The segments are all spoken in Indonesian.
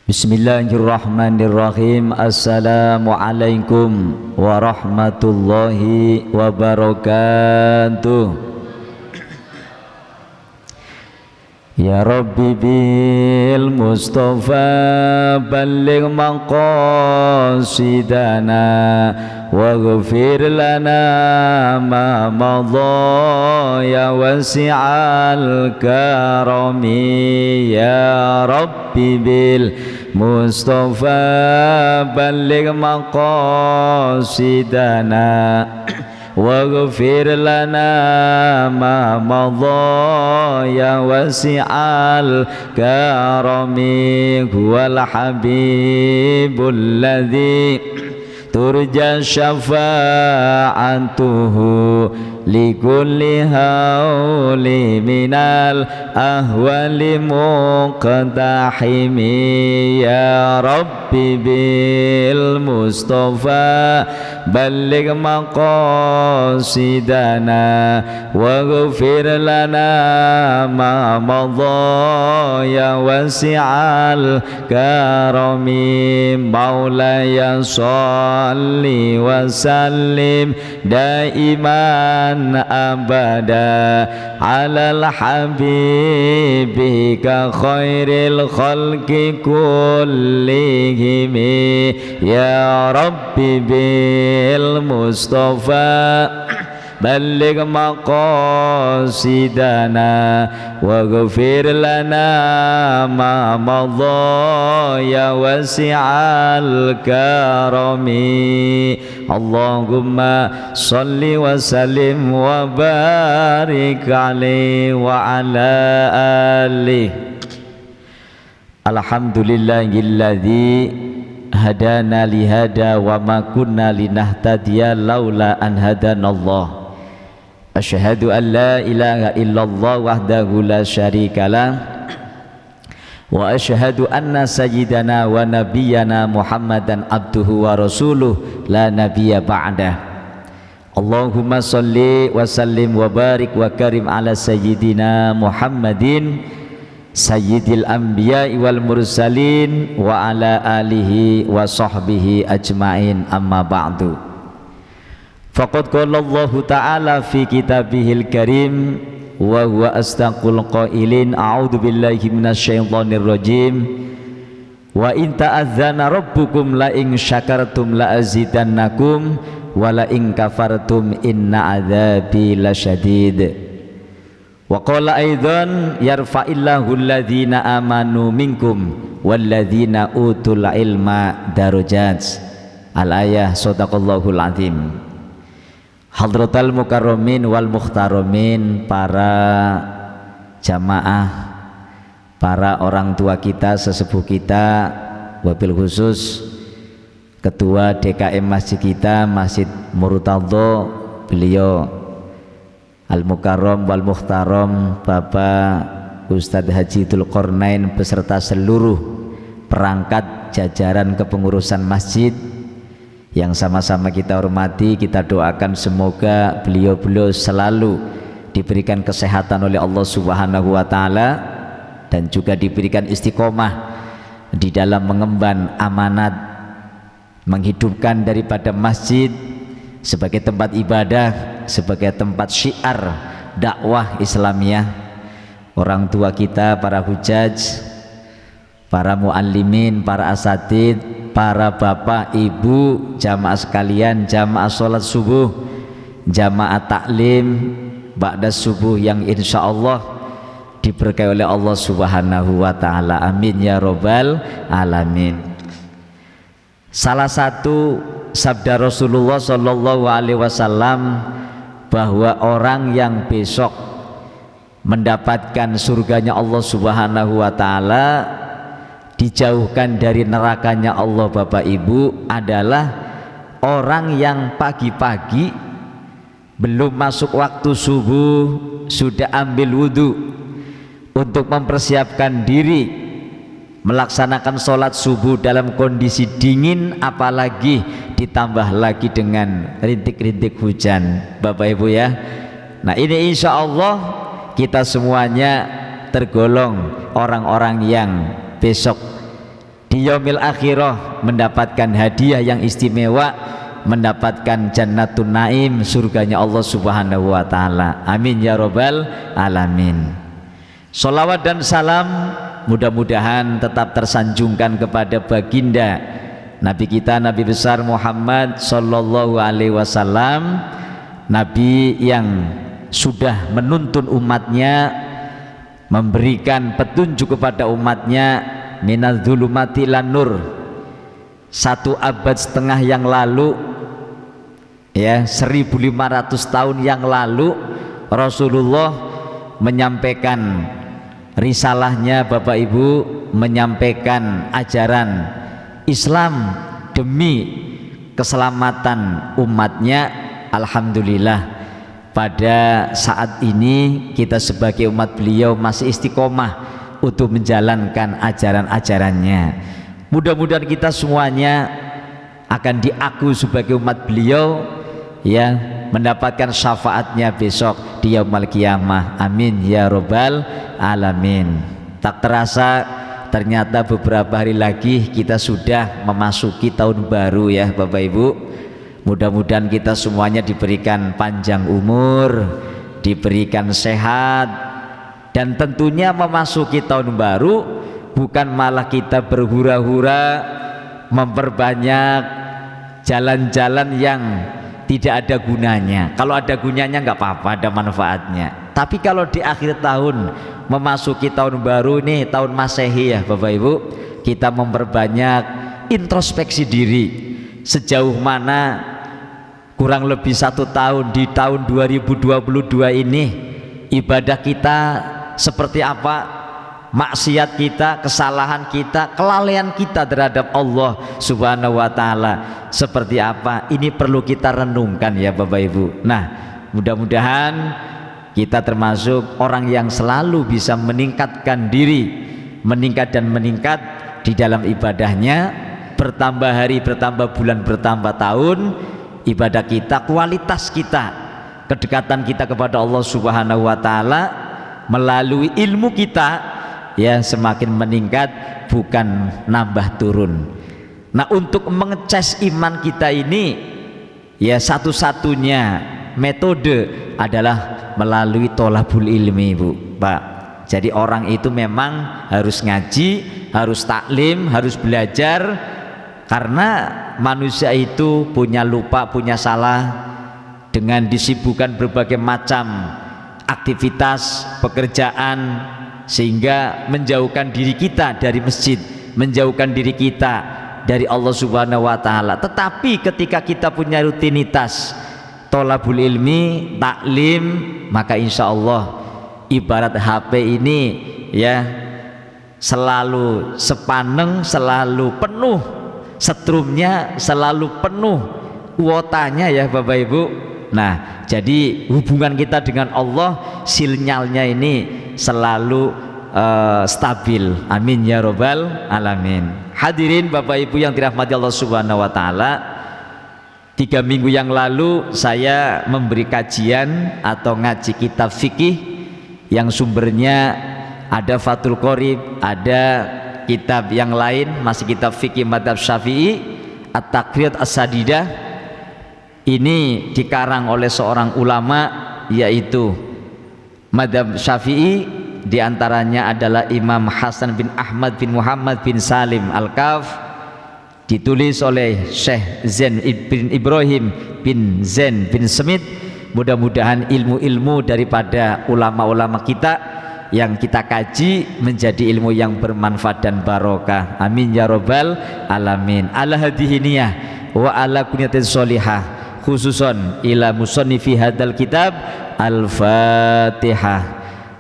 Bismillahirrahmanirrahim. Assalamualaikum warahmatullahi wabarakatuh. Ya Rabbi bil Mustafa balligh maqasidana waghfir lana ma madha ya wasi'al karami. Ya Rabbi bil Mustafa balligh maqasidana waghfir lana ma madha ya wasi'al karami. Huwal habibul ladzi turja syafa'atuhu likulli hauli minal ahwali muqtahimi. Ya Rabbi bil Mustafa balligh maqasidana waghfir lana ma madha ya wasi'al karami. Maulaya shalli wa sallim daiman abada alal habibi ka khairil khalqi kullihim. Ya Rabbi bil Mustafa balligh maqasidana waghfir lana ma madha ya wasi'al karami. Allahumma salli wa sallim wa barik alaihi wa ala alihi. Alhamdulillahilladzi hadana lihada wa ma kunna linahtadiya laula an hadanallah. Asyhadu an la ilaha illallah wahdahu la syarikalah wa asyhadu anna sayyidana wa nabiyyana Muhammadan abduhu wa rasuluh la nabiyya ba'dah. Allahumma salli wa sallim wa barik wa karim ala sayyidina Muhammadin sayyidil anbiya'i wal mursalin wa ala alihi wa sahbihi ajma'in, amma ba'du. Faqad qala Allah ta'ala fi kitabihil karim wa huwa astaqul qailin a'udzu billahi minasyaitonir rajim wa in ta'adzana rabbukum la in syakartum la azidannakum wa la in kafartum inna adzabi lasyadid. Wa qala aidan yarfa'illahu alladhina amanu minkum walladzina utul ilma darajat. Al-ayah. Shadaqallahul azim. Hadratal mukarramin wal muhtaramin, para jamaah, para orang tua kita, sesepuh kita, wabil khusus ketua DKM masjid kita, Masjid Murtadho, beliau Al-Mukarram wal Muhtaram Bapak Ustadz Haji Dzulqarnain beserta seluruh perangkat jajaran kepengurusan masjid yang sama-sama kita hormati. Kita doakan semoga beliau-beliau selalu diberikan kesehatan oleh Allah Subhanahu wa Ta'ala dan juga diberikan istiqomah di dalam mengemban amanat menghidupkan daripada masjid sebagai tempat ibadah, sebagai tempat syiar dakwah Islamiyah. Orang tua kita, para hujaj, para muallimin, para asatid, para bapak, ibu, jamaah sekalian, jamaah sholat subuh, jamaah taklim ba'da subuh yang insya Allah diberkahi oleh Allah Subhanahu wa Ta'ala. Amin ya robbal alamin. Salah satu sabda Rasulullah Shallallahu Alaihi Wasallam bahwa orang yang besok mendapatkan surganya Allah Subhanahu wa Ta'ala, dijauhkan dari nerakanya Allah, Bapak Ibu, adalah orang yang pagi-pagi belum masuk waktu subuh sudah ambil wudhu untuk mempersiapkan diri melaksanakan sholat subuh dalam kondisi dingin, apalagi ditambah lagi dengan rintik-rintik hujan, Bapak Ibu ya. Nah ini insya Allah kita semuanya tergolong orang-orang yang besok di yaumil akhirah mendapatkan hadiah yang istimewa, mendapatkan jannatun naim, surganya Allah Subhanahu wa taala. Amin ya rabbal alamin. Sholawat dan salam mudah-mudahan tetap tersanjungkan kepada baginda Nabi kita, Nabi besar Muhammad sallallahu alaihi wasallam, Nabi yang sudah menuntun umatnya, memberikan petunjuk kepada umatnya minal dzulumati lan nur. 1 abad setengah yang lalu, ya 1500 tahun yang lalu, Rasulullah menyampaikan risalahnya, Bapak Ibu, menyampaikan ajaran Islam demi keselamatan umatnya. Alhamdulillah pada saat ini kita sebagai umat beliau masih istiqomah untuk menjalankan ajaran-ajarannya. Mudah-mudahan kita semuanya akan diaku sebagai umat beliau, ya, mendapatkan syafaatnya besok di yaumul qiyamah. Amin ya rabbal alamin. Tak terasa ternyata beberapa hari lagi kita sudah memasuki tahun baru ya Bapak Ibu. Mudah-mudahan kita semuanya diberikan panjang umur, diberikan sehat, dan tentunya memasuki tahun baru bukan malah kita berhura-hura memperbanyak jalan-jalan yang tidak ada gunanya. Kalau ada gunanya nggak apa-apa, ada manfaatnya. Tapi kalau di akhir tahun memasuki tahun baru ini, tahun Masehi ya Bapak Ibu, kita memperbanyak introspeksi diri. Sejauh mana kurang lebih 1 tahun di tahun 2022 ini ibadah kita seperti apa, maksiat kita, kesalahan kita, kelalaian kita terhadap Allah Subhanahu wa taala seperti apa, ini perlu kita renungkan ya Bapak Ibu. Nah, mudah-mudahan kita termasuk orang yang selalu bisa meningkatkan diri, meningkat dan meningkat di dalam ibadahnya, bertambah hari, bertambah bulan, bertambah tahun, ibadah kita, kualitas kita, kedekatan kita kepada Allah Subhanahu wa taala melalui ilmu kita ya semakin meningkat, bukan nambah turun. Nah, untuk mengecas iman kita ini ya satu-satunya metode adalah melalui tholabul ilmi, Bu, Pak. Jadi orang itu memang harus ngaji, harus taklim, harus belajar, karena manusia itu punya lupa, punya salah dengan disibukkan berbagai macam aktivitas pekerjaan, sehingga menjauhkan diri kita dari masjid, menjauhkan diri kita dari Allah Subhanahu wa taala. Tetapi ketika kita punya rutinitas tholabul ilmi, taklim, maka insya Allah ibarat HP ini ya selalu sepaneng, selalu penuh setrumnya, selalu penuh kuotanya ya Bapak Ibu. Nah, jadi hubungan kita dengan Allah, sinyalnya ini selalu stabil. Amin ya rabbal alamin. Hadirin Bapak Ibu yang dirahmati Allah Subhanahu wa taala, 3 minggu yang lalu saya memberi kajian atau ngaji kitab fikih yang sumbernya ada Fathul Qorib, ada kitab yang lain, masih kitab fikih Madzhab Syafi'i, At-Taqriyat As-Sadidah. Ini dikarang oleh seorang ulama, yaitu Madzhab Syafi'i, diantaranya adalah Imam Hasan bin Ahmad bin Muhammad bin Salim Al-Kaf, ditulis oleh Syekh Zain bin Ibrahim bin Zain bin Smith. Mudah-mudahan ilmu-ilmu daripada ulama-ulama kita yang kita kaji menjadi ilmu yang bermanfaat dan barokah. Amin ya rabbal alamin. Ala hadihiniyah wa ala kunyatin sholihah, khususon ila musannifi hadal kitab. Al-Fatihah.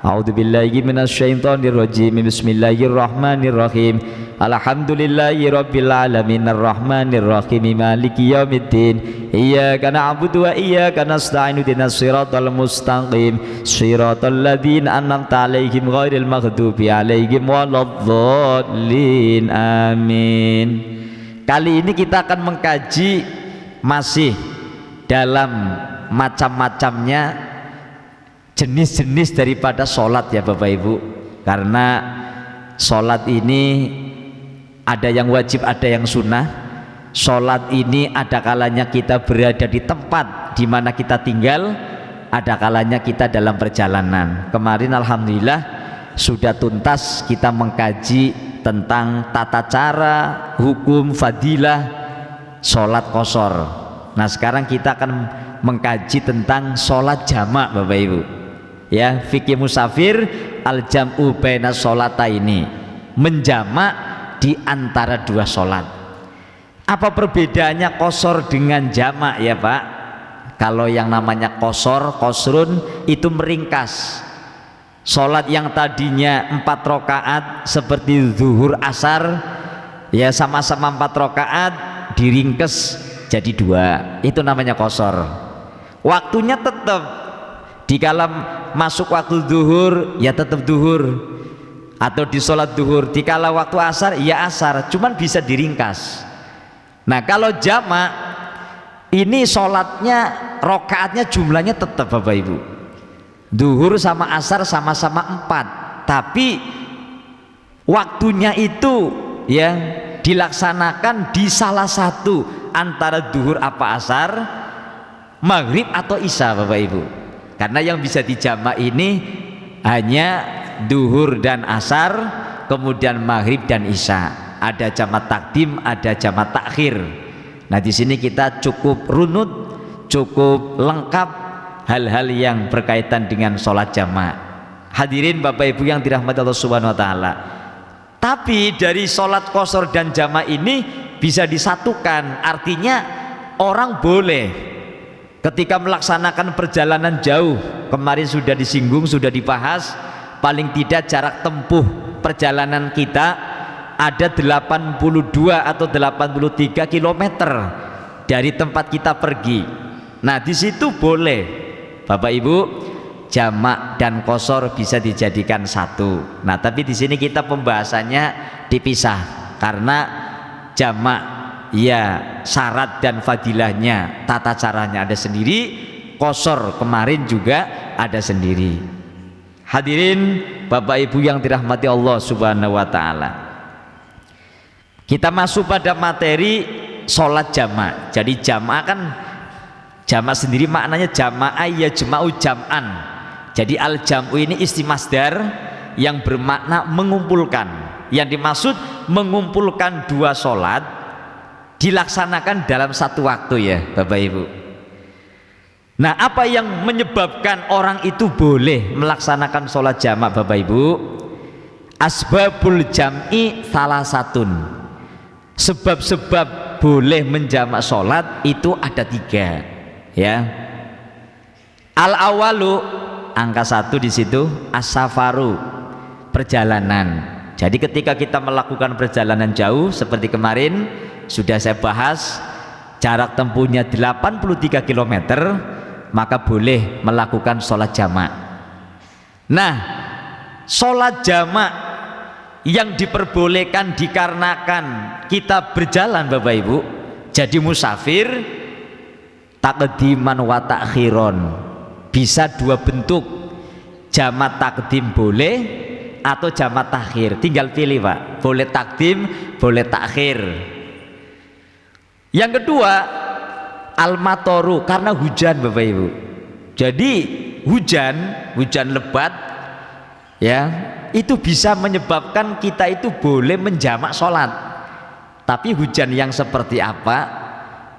A'udzubillahi minasyaitonir rajim. Bismillahirrahmanirrahim. Alhamdulillahi rabbil alamin arrahmanir rahim maliki yaumiddin. Iyyaka na'budu wa iyyaka nasta'in ihdinas siratal mustaqim siratal ladzina an'amta 'alaihim ghairil maghdubi 'alaihim waladdallin. Amin. Kali ini kita akan mengkaji masih dalam macam-macamnya jenis-jenis daripada sholat ya Bapak Ibu, karena sholat ini ada yang wajib, ada yang sunnah. Sholat ini ada kalanya kita berada di tempat di mana kita tinggal, ada kalanya kita dalam perjalanan. Kemarin alhamdulillah sudah tuntas kita mengkaji tentang tata cara, hukum, fadilah sholat qashar. Nah sekarang kita akan mengkaji tentang sholat jamak Bapak Ibu. Ya, fikih musafir al-jam'u baina sholataini, menjamak di antara dua sholat. Apa perbedaannya qashar dengan jamak ya Pak? Kalau yang namanya qasrun itu meringkas. Sholat yang tadinya 4 rakaat seperti zuhur asar ya sama-sama 4 rakaat diringkes jadi 2, itu namanya qashar. Waktunya tetap di dalam masuk waktu zuhur ya tetap zuhur, atau di sholat zuhur di kala waktu asar ya asar, cuman bisa diringkas. Nah kalau jamak ini sholatnya rokaatnya jumlahnya tetap Bapak Ibu, zuhur sama asar sama-sama 4, tapi waktunya itu ya dilaksanakan di salah satu antara zuhur apa asar, maghrib atau isya Bapak Ibu. Karena yang bisa dijamak ini hanya zuhur dan asar, kemudian maghrib dan isya. Ada jamak takdim, ada jamak takhir. Nah di sini kita cukup runut, cukup lengkap hal-hal yang berkaitan dengan sholat jamak. Hadirin Bapak Ibu yang dirahmati Allah Subhanahu Wa Taala. Tapi dari sholat qashar dan jamak ini bisa disatukan, artinya orang boleh ketika melaksanakan perjalanan jauh. Kemarin sudah disinggung, sudah dibahas, paling tidak jarak tempuh perjalanan kita ada 82 atau 83 km dari tempat kita pergi. Nah di situ boleh Bapak Ibu jamak dan qashar bisa dijadikan satu. Nah tapi di sini kita pembahasannya dipisah karena jamak ya syarat dan fadilahnya, tata caranya ada sendiri, qashar kemarin juga ada sendiri. Hadirin Bapak Ibu yang dirahmati Allah Subhanahu wa Ta'ala, kita masuk pada materi sholat jamak. Jadi jamak kan jamak sendiri maknanya jama'a ya jama'u jam'an. Jadi al jam'u ini isim masdar yang bermakna mengumpulkan. Yang dimaksud mengumpulkan dua sholat dilaksanakan dalam satu waktu ya Bapak Ibu. Nah apa yang menyebabkan orang itu boleh melaksanakan sholat jamak Bapak Ibu? Asbabul jam'i salah satun. Sebab-sebab boleh menjamak sholat itu ada 3 ya. Al awalu angka 1 di situ, as-safaru perjalanan. Jadi ketika kita melakukan perjalanan jauh seperti kemarin sudah saya bahas, jarak tempuhnya 83 km, maka boleh melakukan sholat jamak. Nah sholat jamak yang diperbolehkan dikarenakan kita berjalan Bapak Ibu, jadi musafir, takdiman wa takhiron, bisa 2 bentuk, jamak takdim boleh atau jamak takhir, tinggal pilih Pak, boleh takdim boleh takhir. Yang kedua al-matoru, karena hujan Bapak Ibu, jadi hujan lebat ya itu bisa menyebabkan kita itu boleh menjamak sholat. Tapi hujan yang seperti apa,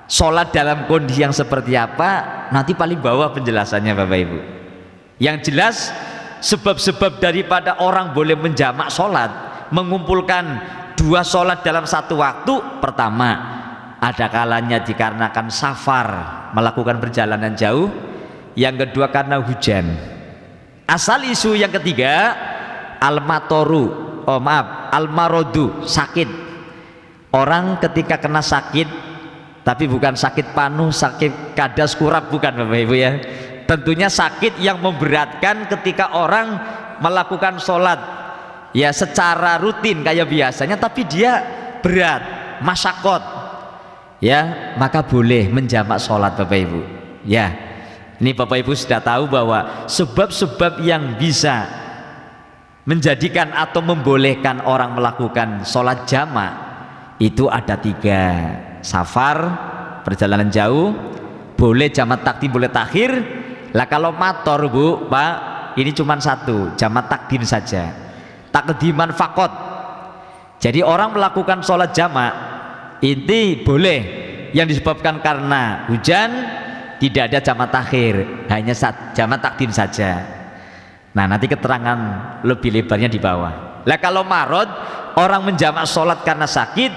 sholat dalam kondisi yang seperti apa, nanti paling bawah penjelasannya Bapak Ibu. Yang jelas sebab-sebab daripada orang boleh menjamak sholat, mengumpulkan 2 sholat dalam satu waktu. Pertama, ada kalanya dikarenakan safar, melakukan perjalanan jauh. Yang kedua karena hujan. Asal isu yang ketiga al-matoru, al-marodu, sakit. Orang ketika kena sakit, tapi bukan sakit panuh, sakit kadas kurap, bukan Bapak Ibu ya. Tentunya sakit yang memberatkan ketika orang melakukan sholat ya secara rutin kayak biasanya, tapi dia berat, masyakot ya, maka boleh menjamak sholat Bapak Ibu ya. Ini Bapak Ibu sudah tahu bahwa sebab-sebab yang bisa menjadikan atau membolehkan orang melakukan sholat jamak itu ada 3. Safar, perjalanan jauh, boleh jamak takdim boleh takhir. Lah kalau mator Bu, Pak, ini cuma 1, jamak takdim saja, takdiman fakot. Jadi orang melakukan sholat jamak ini boleh yang disebabkan karena hujan, tidak ada jamak takhir, hanya jamak takdim saja. Nah nanti keterangan lebih lebarnya di bawah. Lah kalau marod, orang menjamak sholat karena sakit,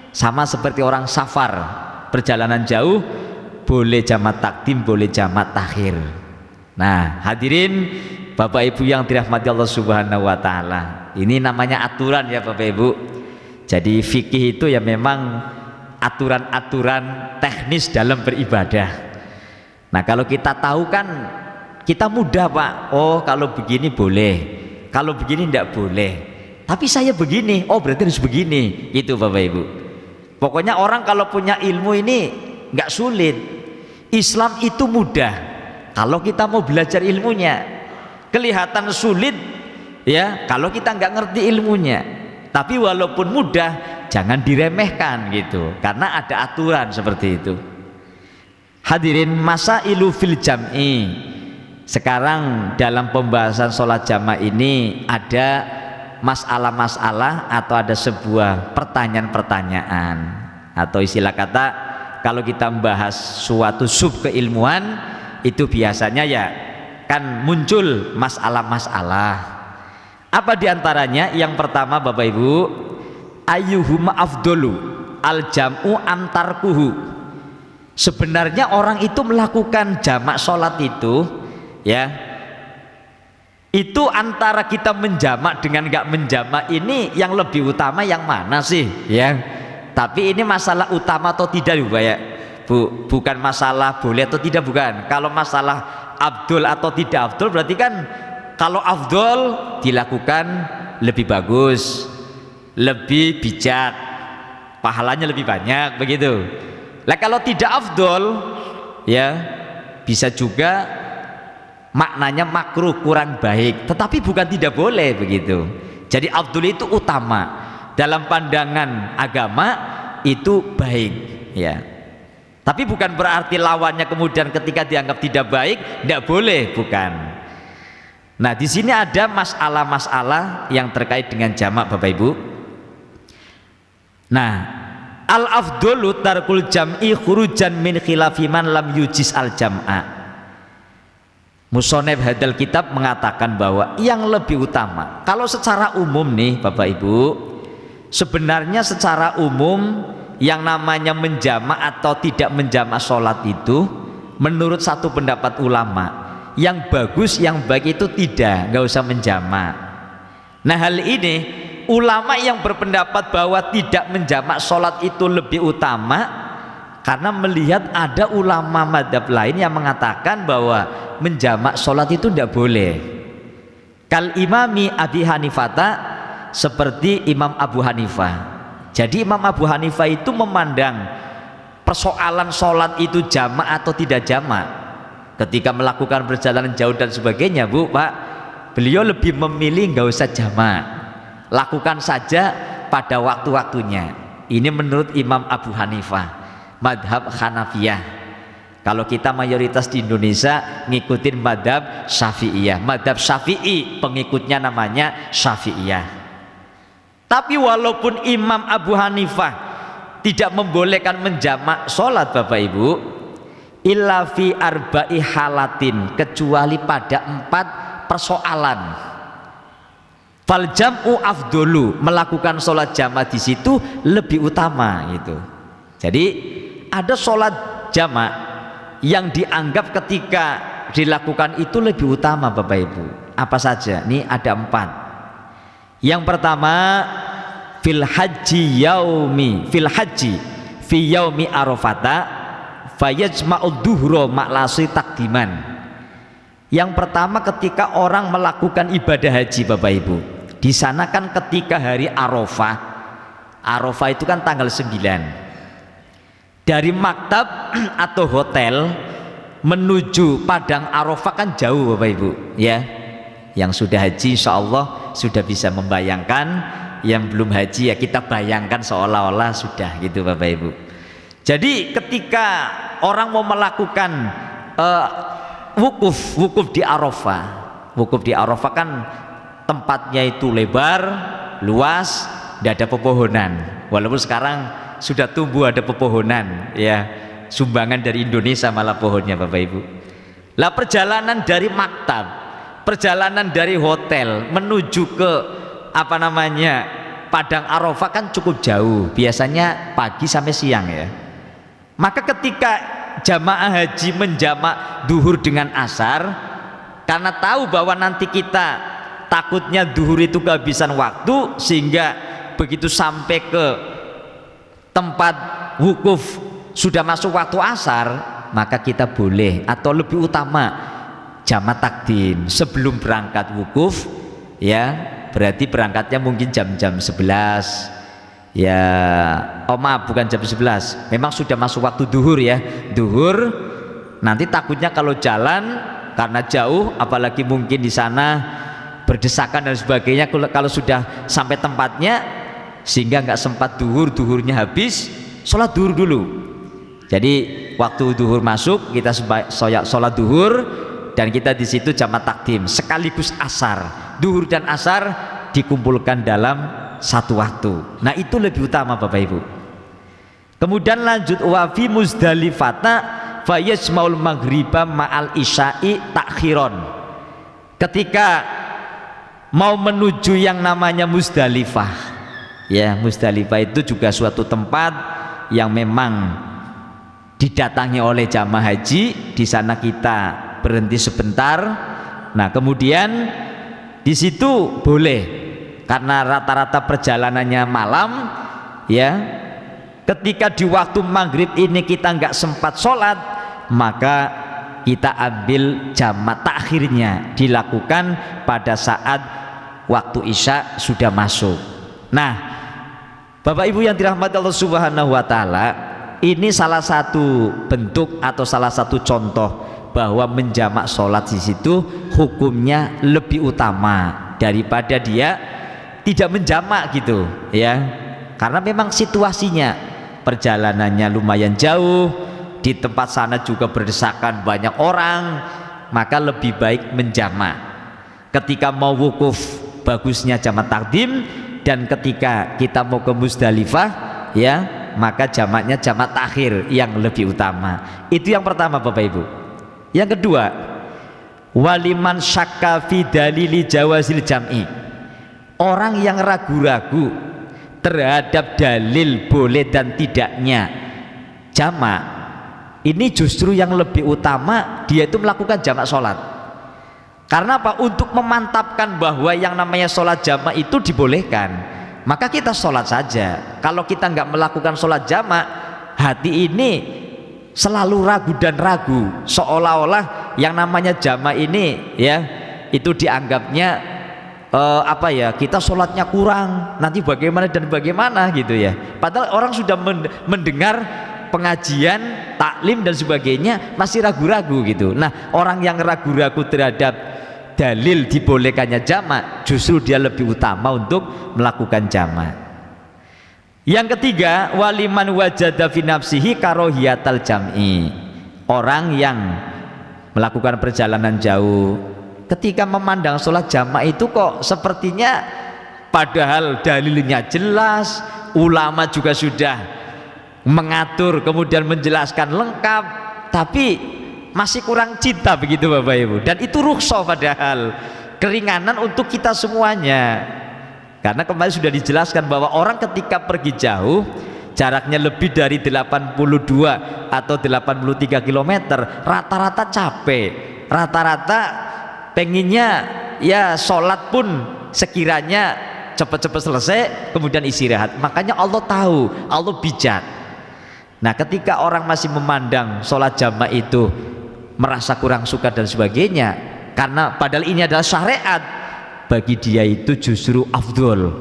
sama seperti orang safar, perjalanan jauh, boleh jamak takdim boleh jamak takhir. Nah hadirin Bapak Ibu yang dirahmati Allah Subhanahu wa taala, ini namanya aturan ya Bapak Ibu. Jadi fikih itu ya memang aturan-aturan teknis dalam beribadah. Nah kalau kita tahu kan kita mudah Pak, oh kalau begini boleh, kalau begini tidak boleh, tapi saya begini, oh berarti harus begini, itu Bapak Ibu. Pokoknya orang kalau punya ilmu ini nggak sulit. Islam itu mudah kalau kita mau belajar ilmunya. Kelihatan sulit ya kalau kita nggak ngerti ilmunya, tapi walaupun mudah jangan diremehkan gitu, karena ada aturan seperti itu. Hadirin, masailu fil jam'i. Sekarang dalam pembahasan sholat jamaah ini ada masalah-masalah atau ada sebuah pertanyaan-pertanyaan, atau istilah kata kalau kita membahas suatu sub keilmuan itu biasanya ya kan muncul masalah-masalah. Apa diantaranya? Yang pertama Bapak Ibu, ayyuhuma afdolu al jam'u antarkuhu. Sebenarnya orang itu melakukan jamak sholat itu ya, itu antara kita menjamak dengan nggak menjamak ini yang lebih utama yang mana sih ya? Tapi ini masalah utama atau tidak ya Bu, bukan masalah boleh atau tidak, bukan. Kalau masalah abdul atau tidak abdul berarti kan kalau afdol dilakukan lebih bagus, lebih bijak, pahalanya lebih banyak begitu. Lah kalau tidak afdol ya bisa juga maknanya makruh, kurang baik, tetapi bukan tidak boleh begitu. Jadi afdol itu utama dalam pandangan agama, itu baik ya. Tapi bukan berarti lawannya kemudian ketika dianggap tidak baik tidak boleh, bukan. Nah di sini ada masalah-masalah yang terkait dengan jamak Bapak Ibu. Nah al afdolu tarkul jam'i khurujan min khilafi man lam yujiz al jam'a. Musonef hadal kitab mengatakan bahwa yang lebih utama kalau secara umum nih Bapak Ibu, sebenarnya secara umum yang namanya menjamak atau tidak menjamak sholat itu menurut satu pendapat ulama yang bagus, yang baik itu nggak usah menjamak. Nah hal ini ulama yang berpendapat bahwa tidak menjamak sholat itu lebih utama karena melihat ada ulama madhab lain yang mengatakan bahwa menjamak sholat itu tidak boleh. Kal imami Abi Hanifata, seperti Imam Abu Hanifah. Jadi Imam Abu Hanifah itu memandang persoalan sholat itu jamak atau tidak jamak ketika melakukan perjalanan jauh dan sebagainya Bu, Pak, beliau lebih memilih nggak usah jamak, lakukan saja pada waktu-waktunya. Ini menurut Imam Abu Hanifah, madhab Hanafiyah. Kalau kita mayoritas di Indonesia ngikutin madhab Syafi'iyah. Madhab Syafi'i pengikutnya namanya Syafi'iyah. Tapi walaupun Imam Abu Hanifah tidak membolehkan menjamak sholat Bapak Ibu, illa fi arba'i halatin, kecuali pada 4 persoalan. Fal jam'u afdolu, melakukan sholat jamak di situ lebih utama gitu. Jadi ada sholat jamak yang dianggap ketika dilakukan itu lebih utama Bapak Ibu. Apa saja? Ini ada 4. Yang pertama fil haji fi yaumi arafata fayajma'ud duhra ma'lasi takdiman. Yang pertama ketika orang melakukan ibadah haji Bapak Ibu, di sana kan ketika hari Arafah, Arafah itu kan tanggal 9, dari maktab atau hotel menuju padang Arafah kan jauh Bapak Ibu ya. Yang sudah haji insya Allah sudah bisa membayangkan yang belum haji ya kita bayangkan seolah-olah sudah gitu Bapak Ibu. Jadi ketika orang mau melakukan wukuf di Arafah kan tempatnya itu lebar, luas, tidak ada pepohonan. Walaupun sekarang sudah tumbuh ada pepohonan, ya sumbangan dari Indonesia malah pohonnya Bapak Ibu. Lah perjalanan dari maktab, perjalanan dari hotel menuju ke Padang Arafah kan cukup jauh, biasanya pagi sampai siang ya. Maka ketika jamaah haji menjamak duhur dengan asar, karena tahu bahwa nanti kita takutnya duhur itu kehabisan waktu, sehingga begitu sampai ke tempat wukuf sudah masuk waktu asar, maka kita boleh atau lebih utama jamak takdim sebelum berangkat wukuf, ya berarti berangkatnya mungkin jam-jam 11 ya, maaf bukan jam 11, memang sudah masuk waktu duhur ya, duhur. Nanti takutnya kalau jalan karena jauh, apalagi mungkin di sana berdesakan dan sebagainya, kalau sudah sampai tempatnya sehingga nggak sempat duhurnya habis, sholat duhur dulu. Jadi waktu duhur masuk kita sholat duhur, dan kita di situ jamak takdim sekaligus asar. Duhur dan asar dikumpulkan dalam satu waktu. Nah itu lebih utama Bapak Ibu. Kemudian lanjut, wa fi Muzdalifata fa yajma'ul maghriba ma'al isya'i takhiron. Ketika mau menuju yang namanya Muzdalifah, ya Muzdalifah itu juga suatu tempat yang memang didatangi oleh jamaah haji. Di sana kita berhenti sebentar. Nah kemudian di situ boleh, karena rata-rata perjalanannya malam ya, ketika di waktu maghrib ini kita nggak sempat sholat, maka kita ambil jamak takhirnya, dilakukan pada saat waktu isya sudah masuk. Nah Bapak Ibu yang dirahmati Allah Subhanahu wa Ta'ala, ini salah satu bentuk atau salah satu contoh bahwa menjamak sholat di situ hukumnya lebih utama daripada dia tidak menjamak gitu ya, karena memang situasinya perjalanannya lumayan jauh, di tempat sana juga berdesakan banyak orang, maka lebih baik menjamak. Ketika mau wukuf bagusnya jamak takdim, dan ketika kita mau ke Muzdalifah ya, maka jamaknya jamak takhir yang lebih utama. Itu yang pertama Bapak Ibu. Yang kedua, waliman syakka fi dalili jawazil jam'i. Orang yang ragu-ragu terhadap dalil boleh dan tidaknya jamak, ini justru yang lebih utama dia itu melakukan jamak sholat. Karena apa? Untuk memantapkan bahwa yang namanya sholat jamak itu dibolehkan, maka kita sholat saja. Kalau kita nggak melakukan sholat jamak, hati ini selalu ragu dan ragu, seolah-olah yang namanya jamak ini ya itu dianggapnya kita sholatnya kurang, nanti bagaimana dan bagaimana gitu ya. Padahal orang sudah mendengar pengajian, taklim dan sebagainya masih ragu-ragu gitu. Nah orang yang ragu-ragu terhadap dalil dibolehkannya jamak, justru dia lebih utama untuk melakukan jamak. Yang ketiga, waliman wajada fi nafsihi karohiyatal jam'i. Orang yang melakukan perjalanan jauh, ketika memandang sholat jamak itu kok sepertinya padahal dalilnya jelas, ulama juga sudah mengatur kemudian menjelaskan lengkap, tapi masih kurang cinta begitu Bapak Ibu. Dan itu rukhsah, padahal keringanan untuk kita semuanya. Karena kemarin sudah dijelaskan bahwa orang ketika pergi jauh, jaraknya lebih dari 82 atau 83 km, rata-rata capek, rata-rata pengennya ya sholat pun sekiranya cepat-cepat selesai kemudian istirahat. Makanya Allah tahu, Allah bijak. Nah ketika orang masih memandang sholat jamak itu merasa kurang suka dan sebagainya, karena padahal ini adalah syariat, bagi dia itu justru afdol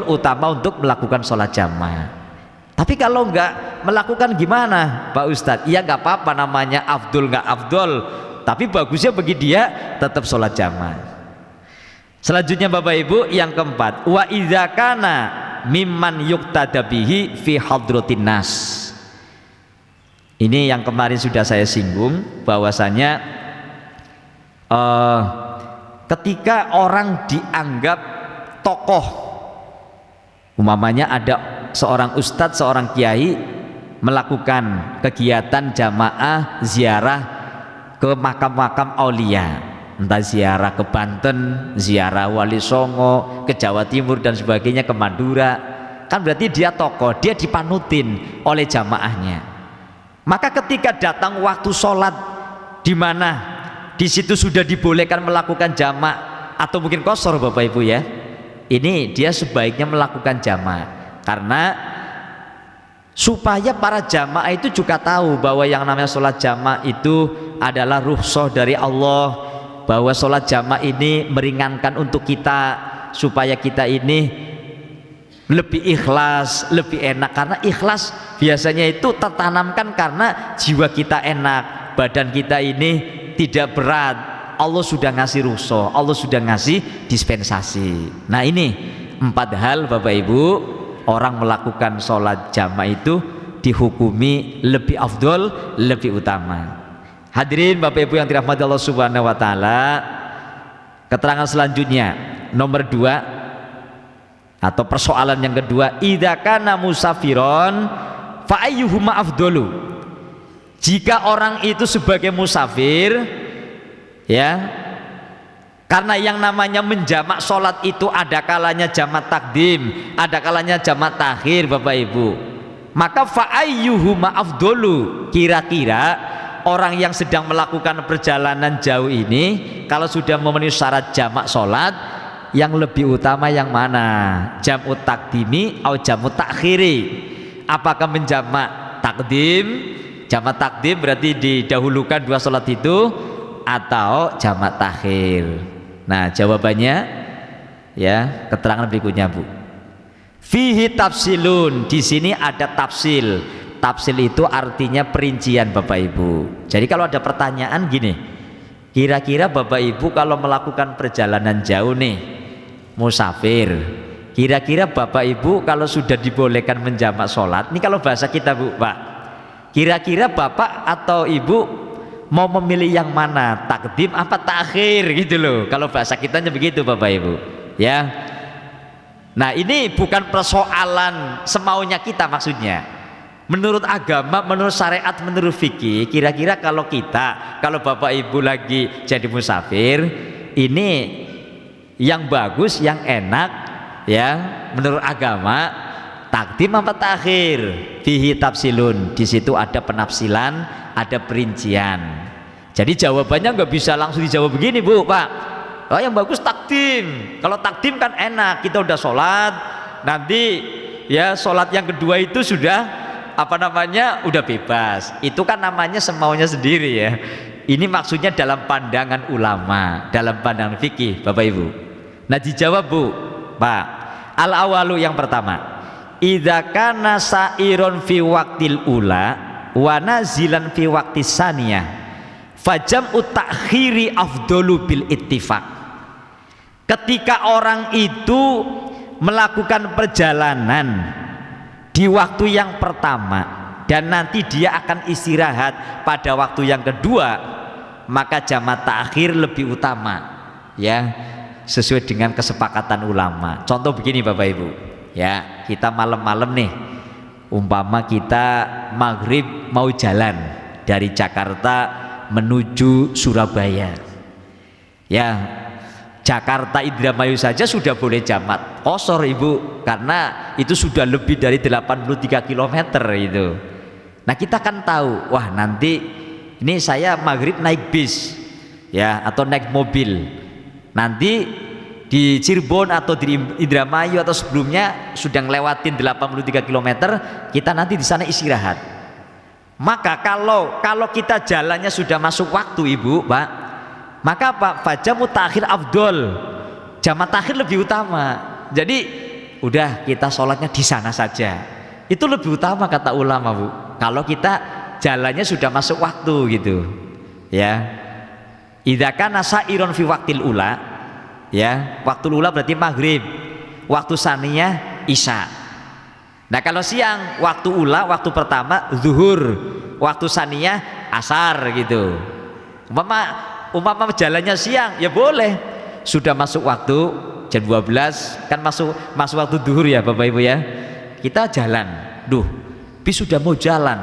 utama untuk melakukan sholat jamak. Tapi kalau nggak melakukan gimana Pak Ustadz? Ya nggak apa-apa, namanya afdol nggak afdol, tapi bagusnya bagi dia tetap sholat jamak. Selanjutnya Bapak Ibu yang keempat, wa idza kana mimman yuqtada bihi fi hadratin nas. Ini yang kemarin sudah saya singgung bahwasanya ketika orang dianggap tokoh, umpamanya ada seorang ustadz, seorang kiai melakukan kegiatan jamaah ziarah ke makam-makam aulia, entah ziarah ke Banten, ziarah Wali Songo, ke Jawa Timur dan sebagainya, ke Madura, kan berarti dia tokoh, dia dipanutin oleh jamaahnya. Maka ketika datang waktu sholat, di mana di situ sudah dibolehkan melakukan jamak atau mungkin qashar Bapak Ibu ya, ini dia sebaiknya melakukan jamak, karena supaya para jamaah itu juga tahu bahwa yang namanya sholat jamak itu adalah rukhsah dari Allah, bahwa sholat jamak ini meringankan untuk kita, supaya kita ini lebih ikhlas, lebih enak. Karena ikhlas biasanya itu tertanamkan karena jiwa kita enak, badan kita ini tidak berat, Allah sudah ngasih rukhsah, Allah sudah ngasih dispensasi. Nah ini 4 hal Bapak Ibu, orang melakukan sholat jamak itu dihukumi lebih afdol, lebih utama. Hadirin Bapak Ibu yang dirahmati Allah Subhanahu wa taala, keterangan selanjutnya nomor 2 atau persoalan yang kedua, idza kana musafiron fa ayyuhuma afdalu. Jika orang itu sebagai musafir ya, karena yang namanya menjamak sholat itu ada kalanya jamak takdim, ada kalanya jamak takhir Bapak Ibu, maka fa ayyuhuma afdalu, kira-kira orang yang sedang melakukan perjalanan jauh ini kalau sudah memenuhi syarat jamak sholat, yang lebih utama yang mana? Jam'ut takdimi atau jam'ut takhiri? Apakah menjamak takdim? Jamak takdim berarti didahulukan 2 sholat itu, atau jamak takhir? Nah jawabannya ya, keterangan berikutnya Bu. Fihi tafsilun, di sini ada tafsil. Tafsil itu artinya perincian Bapak Ibu. Jadi kalau ada pertanyaan gini, kira-kira Bapak Ibu kalau melakukan perjalanan jauh nih, musafir, kira-kira Bapak Ibu kalau sudah dibolehkan menjamak sholat, ini kalau bahasa kita Bu Pak, kira-kira Bapak atau Ibu mau memilih yang mana, takdim apa takhir gitu loh, kalau bahasa kitanya begitu Bapak Ibu ya. Nah ini bukan persoalan semaunya kita, maksudnya menurut agama, menurut syariat, menurut fikih, kira-kira kalau kita, kalau Bapak Ibu lagi jadi musafir, ini yang bagus, yang enak ya menurut agama, takdim apa takhir? Fihi tafsilun, di situ ada penafsilan, ada perincian. Jadi jawabannya nggak bisa langsung dijawab begini Bu Pak, oh yang bagus takdim, kalau takdim kan enak, kita udah sholat, nanti ya sholat yang kedua itu sudah apa namanya, udah bebas, itu kan namanya semaunya sendiri ya. Ini maksudnya dalam pandangan ulama, dalam pandangan fikih Bapak Ibu. Nah dijawab Bu Pak, al awalu yang pertama, idza kana sa'iron fi waqtil ula wa nazilan fi waqtis saniyah fajam'u ta'khiri afdalu bil ittifaq. Ketika orang itu melakukan perjalanan di waktu yang pertama dan nanti dia akan istirahat pada waktu yang kedua, maka jamak takhir lebih utama ya, sesuai dengan kesepakatan ulama. Contoh begini Bapak Ibu ya, kita malam-malam nih, umpama kita maghrib mau jalan dari Jakarta menuju Surabaya ya, Jakarta Indramayu saja sudah boleh jamak qashar Ibu, karena itu sudah lebih dari 83 km itu. Nah kita kan tahu, wah nanti ini saya maghrib naik bis ya, atau naik mobil, nanti di Cirebon atau di Indramayu atau sebelumnya sudah ngelewatin 83 km, kita nanti di sana istirahat. Maka kalau kita jalannya sudah masuk waktu Ibu Pak, maka Pak fajamu takhir afdol, jamak takhir lebih utama. Jadi udah kita sholatnya di sana saja, itu lebih utama kata ulama Bu, kalau kita jalannya sudah masuk waktu gitu ya. Idza kana sa'iron fi waqtil ula, ya. Waktu ula berarti maghrib, waktu saniyah isya. Nah kalau siang, waktu ula, waktu pertama zuhur, waktu saniyah asar gitu. Umpama jalannya siang ya boleh, sudah masuk waktu jam 12 kan masuk waktu zuhur ya Bapak Ibu ya, kita jalan, sudah mau jalan,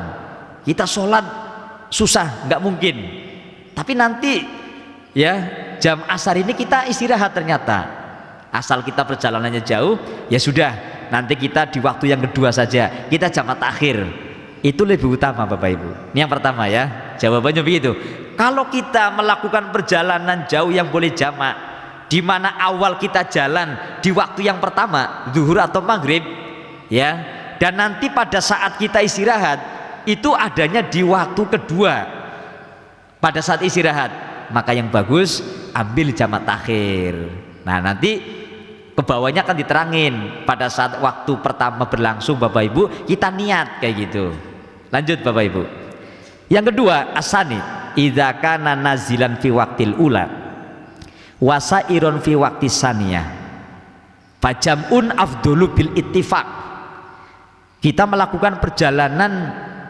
kita sholat susah, nggak mungkin, tapi nanti ya jam asar ini kita istirahat, ternyata asal kita perjalanannya jauh ya sudah, nanti kita di waktu yang kedua saja, kita jamak takhir, itu lebih utama Bapak Ibu. Ini yang pertama ya, jawabannya begitu. Kalau kita melakukan perjalanan jauh yang boleh jamak, di mana awal kita jalan di waktu yang pertama zuhur atau maghrib ya, dan nanti pada saat kita istirahat itu adanya di waktu kedua pada saat istirahat, maka yang bagus ambil jamak takhir. Nah nanti kebawahnya akan diterangin pada saat waktu pertama berlangsung Bapak Ibu, kita niat kayak gitu. Lanjut Bapak Ibu. Yang kedua, asani idza kana nazilan fi waqtil ula wasairon fi waqti saniyah fajamun afdolu bil ittifaq. Kita melakukan perjalanan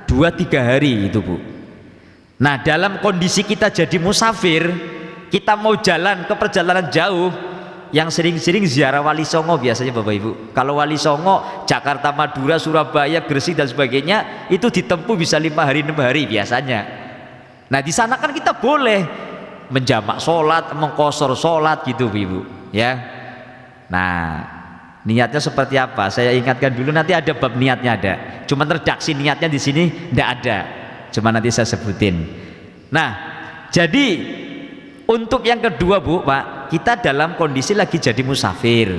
2-3 hari itu Bu. Nah dalam kondisi kita jadi musafir, kita mau jalan ke perjalanan jauh, yang sering-sering ziarah Wali Songo biasanya Bapak Ibu. Kalau Wali Songo, Jakarta, Madura, Surabaya, Gresik dan sebagainya, itu ditempuh bisa 5 hari 6 hari biasanya. Nah di sana kan kita boleh menjamak sholat, mengqashar sholat gitu Ibu ya. Nah niatnya seperti apa? Saya ingatkan dulu, nanti ada bab niatnya ada. Cuma redaksi niatnya di sini tidak ada. Cuma nanti saya sebutin. Nah jadi untuk yang kedua Bu, Pak, kita dalam kondisi lagi jadi musafir.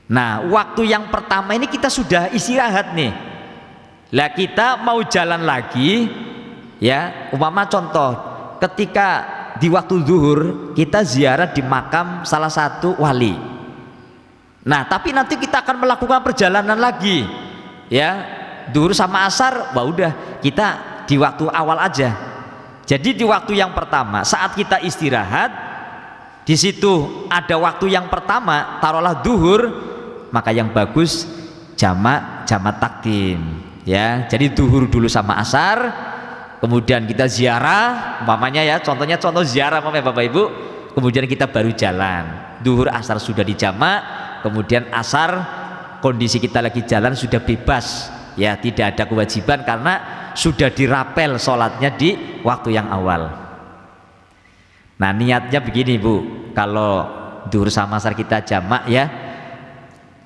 Nah waktu yang pertama ini kita sudah istirahat nih, lah kita mau jalan lagi ya. Umpama contoh ketika di waktu zuhur kita ziarah di makam salah satu wali, nah tapi nanti kita akan melakukan perjalanan lagi ya, zuhur sama asar, wah udah kita di waktu awal aja. Jadi di waktu yang pertama saat kita istirahat, di situ ada waktu yang pertama taruhlah zuhur, maka yang bagus jamak takdim ya. Jadi zuhur dulu sama asar, kemudian kita ziarah umpamanya ya, contoh ziarah umpamanya Bapak Ibu, kemudian kita baru jalan. Zuhur asar sudah dijamak, kemudian asar kondisi kita lagi jalan sudah bebas ya, tidak ada kewajiban karena sudah dirapel sholatnya di waktu yang awal. Nah niatnya begini Bu, kalau zuhur sama asar kita jamak ya,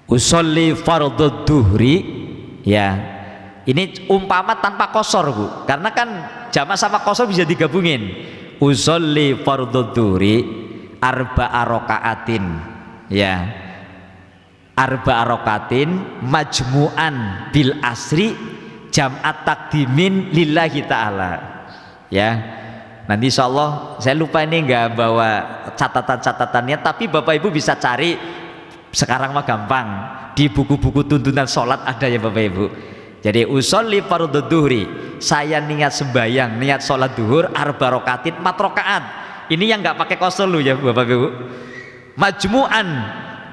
usolli fardhu duhri ya, ini umpama tanpa qashar Bu, karena kan jamak sama qashar bisa digabungin. Usolli fardhu duhri arba'a raka'atin ya, arba'a raka'atin majmu'an bil asri jam'at takdimin lillahi ta'ala ya. Nanti insya Allah saya lupa ini nggak bawa catatan-catatannya, tapi Bapak Ibu bisa cari sekarang mah gampang, di buku-buku tuntunan sholat ada ya Bapak Ibu. Jadi usolli fardhu duhri, saya niat sembahyang, niat sholat duhur arba rokaatin 4 rakaat. Ini yang nggak pakai qashar lu ya Bapak Ibu. Majmu'an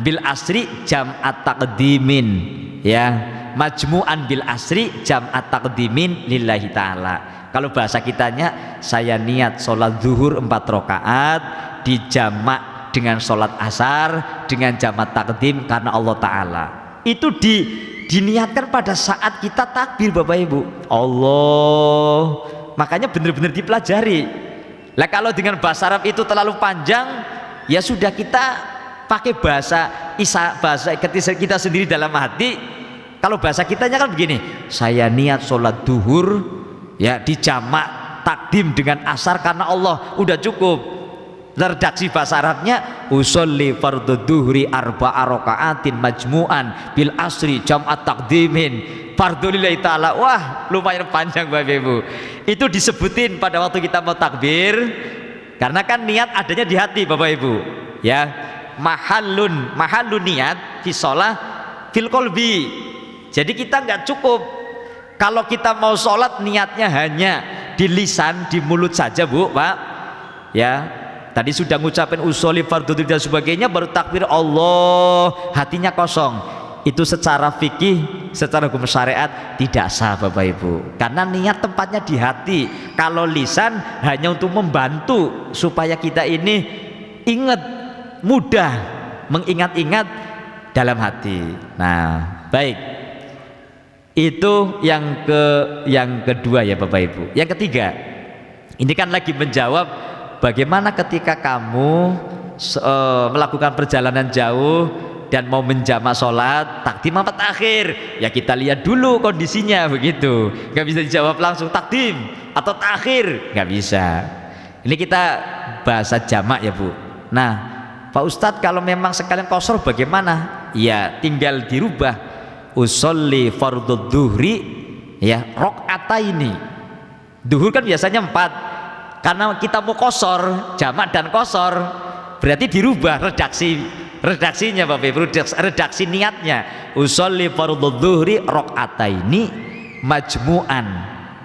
bil asri jam'at takdimin ya, majmu'an bil asri jam'at takdimin lillahi ta'ala. Kalau bahasa kitanya, saya niat sholat zuhur 4 rakaat dijamak dengan sholat asar dengan jamak takdim karena Allah Ta'ala. Itu diniatkan pada saat kita takbir Bapak Ibu. Allah, makanya benar-benar dipelajari. Lah kalau dengan bahasa Arab itu terlalu panjang, ya sudah kita pakai bahasa kita sendiri dalam hati. Kalau bahasa kitanya kan begini, saya niat sholat duhur ya dijamak takdim dengan asar karena Allah, udah cukup. Redaksi bahasa Arabnya usolli fardhu duhri arba'a raka'atin majmu'an bil asri jam'at takdimin fardhu lillahi ta'ala. Wah lumayan panjang Bapak Ibu. Itu disebutin pada waktu kita mau takbir, karena kan niat adanya di hati Bapak Ibu ya. Mahallun niat fi sholah fil qalbi. Jadi kita nggak cukup kalau kita mau sholat niatnya hanya di lisan, di mulut saja Bu, Pak ya. tadi sudah ngucapin usolli fardhu dan sebagainya, baru takbir Allah, hatinya kosong, itu secara fikih, secara hukum syariat tidak sah Bapak Ibu, karena niat tempatnya di hati. Kalau lisan hanya untuk membantu supaya kita ini ingat, mudah mengingat-ingat dalam hati. Nah, baik, itu yang kedua ya Bapak Ibu. Yang ketiga, ini kan lagi menjawab bagaimana ketika kamu melakukan perjalanan jauh dan mau menjamak sholat, takdim apa takhir? Ya kita lihat dulu kondisinya begitu. Gak bisa dijawab langsung takdim atau takhir, gak bisa. Ini kita bahasa jamak ya Bu. Nah Pak Ustadz, kalau memang sekalian qashar bagaimana? Ya tinggal dirubah, usolli fardhu dhuhri ya rakaataini. Duhur kan biasanya 4, karena kita mau qashar, jamak dan qashar, berarti dirubah redaksinya Bapak Ibu, redaksi niatnya, usolli fardhu dhuhri rakaataini majmu'an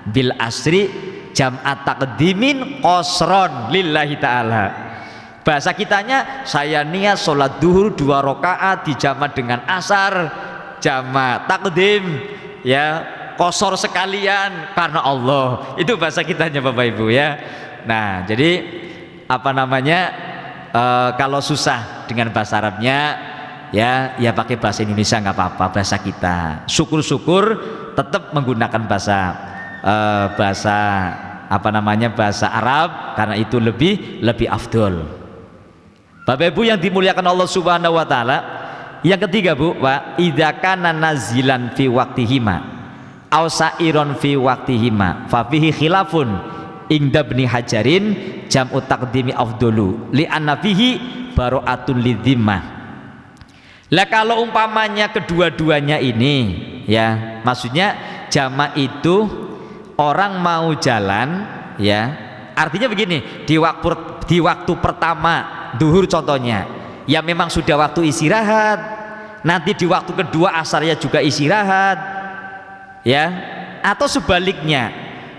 bil asri jam'at taqdimin qasron lillahi ta'ala. Bahasa kitanya, saya niat sholat duhur 2 rakaat dijamak dengan asar, jamak takdim ya qashar sekalian karena Allah. Itu bahasa kitanya Bapak Ibu ya. Nah jadi apa namanya, kalau susah dengan bahasa Arabnya ya pakai bahasa Indonesia nggak apa-apa, bahasa kita. Syukur-syukur tetap menggunakan bahasa apa namanya, bahasa Arab, karena itu lebih afdol. Bapak Ibu yang dimuliakan Allah Subhanahu wa taala, yang ketiga Bu, wa idza kana nazilan fi waqtihima aw sa'iron fi waqtihima fa fihi khilafun inda Ibnu Hajarin jam'u taqdimi afdalu li anna fihi bara'atun lidzimmah. Lah kalau umpamanya kedua-duanya ini ya, maksudnya jamak itu orang mau jalan ya, artinya begini, di waktu pertama duhur contohnya ya memang sudah waktu istirahat, nanti di waktu kedua asarnya juga istirahat ya, atau sebaliknya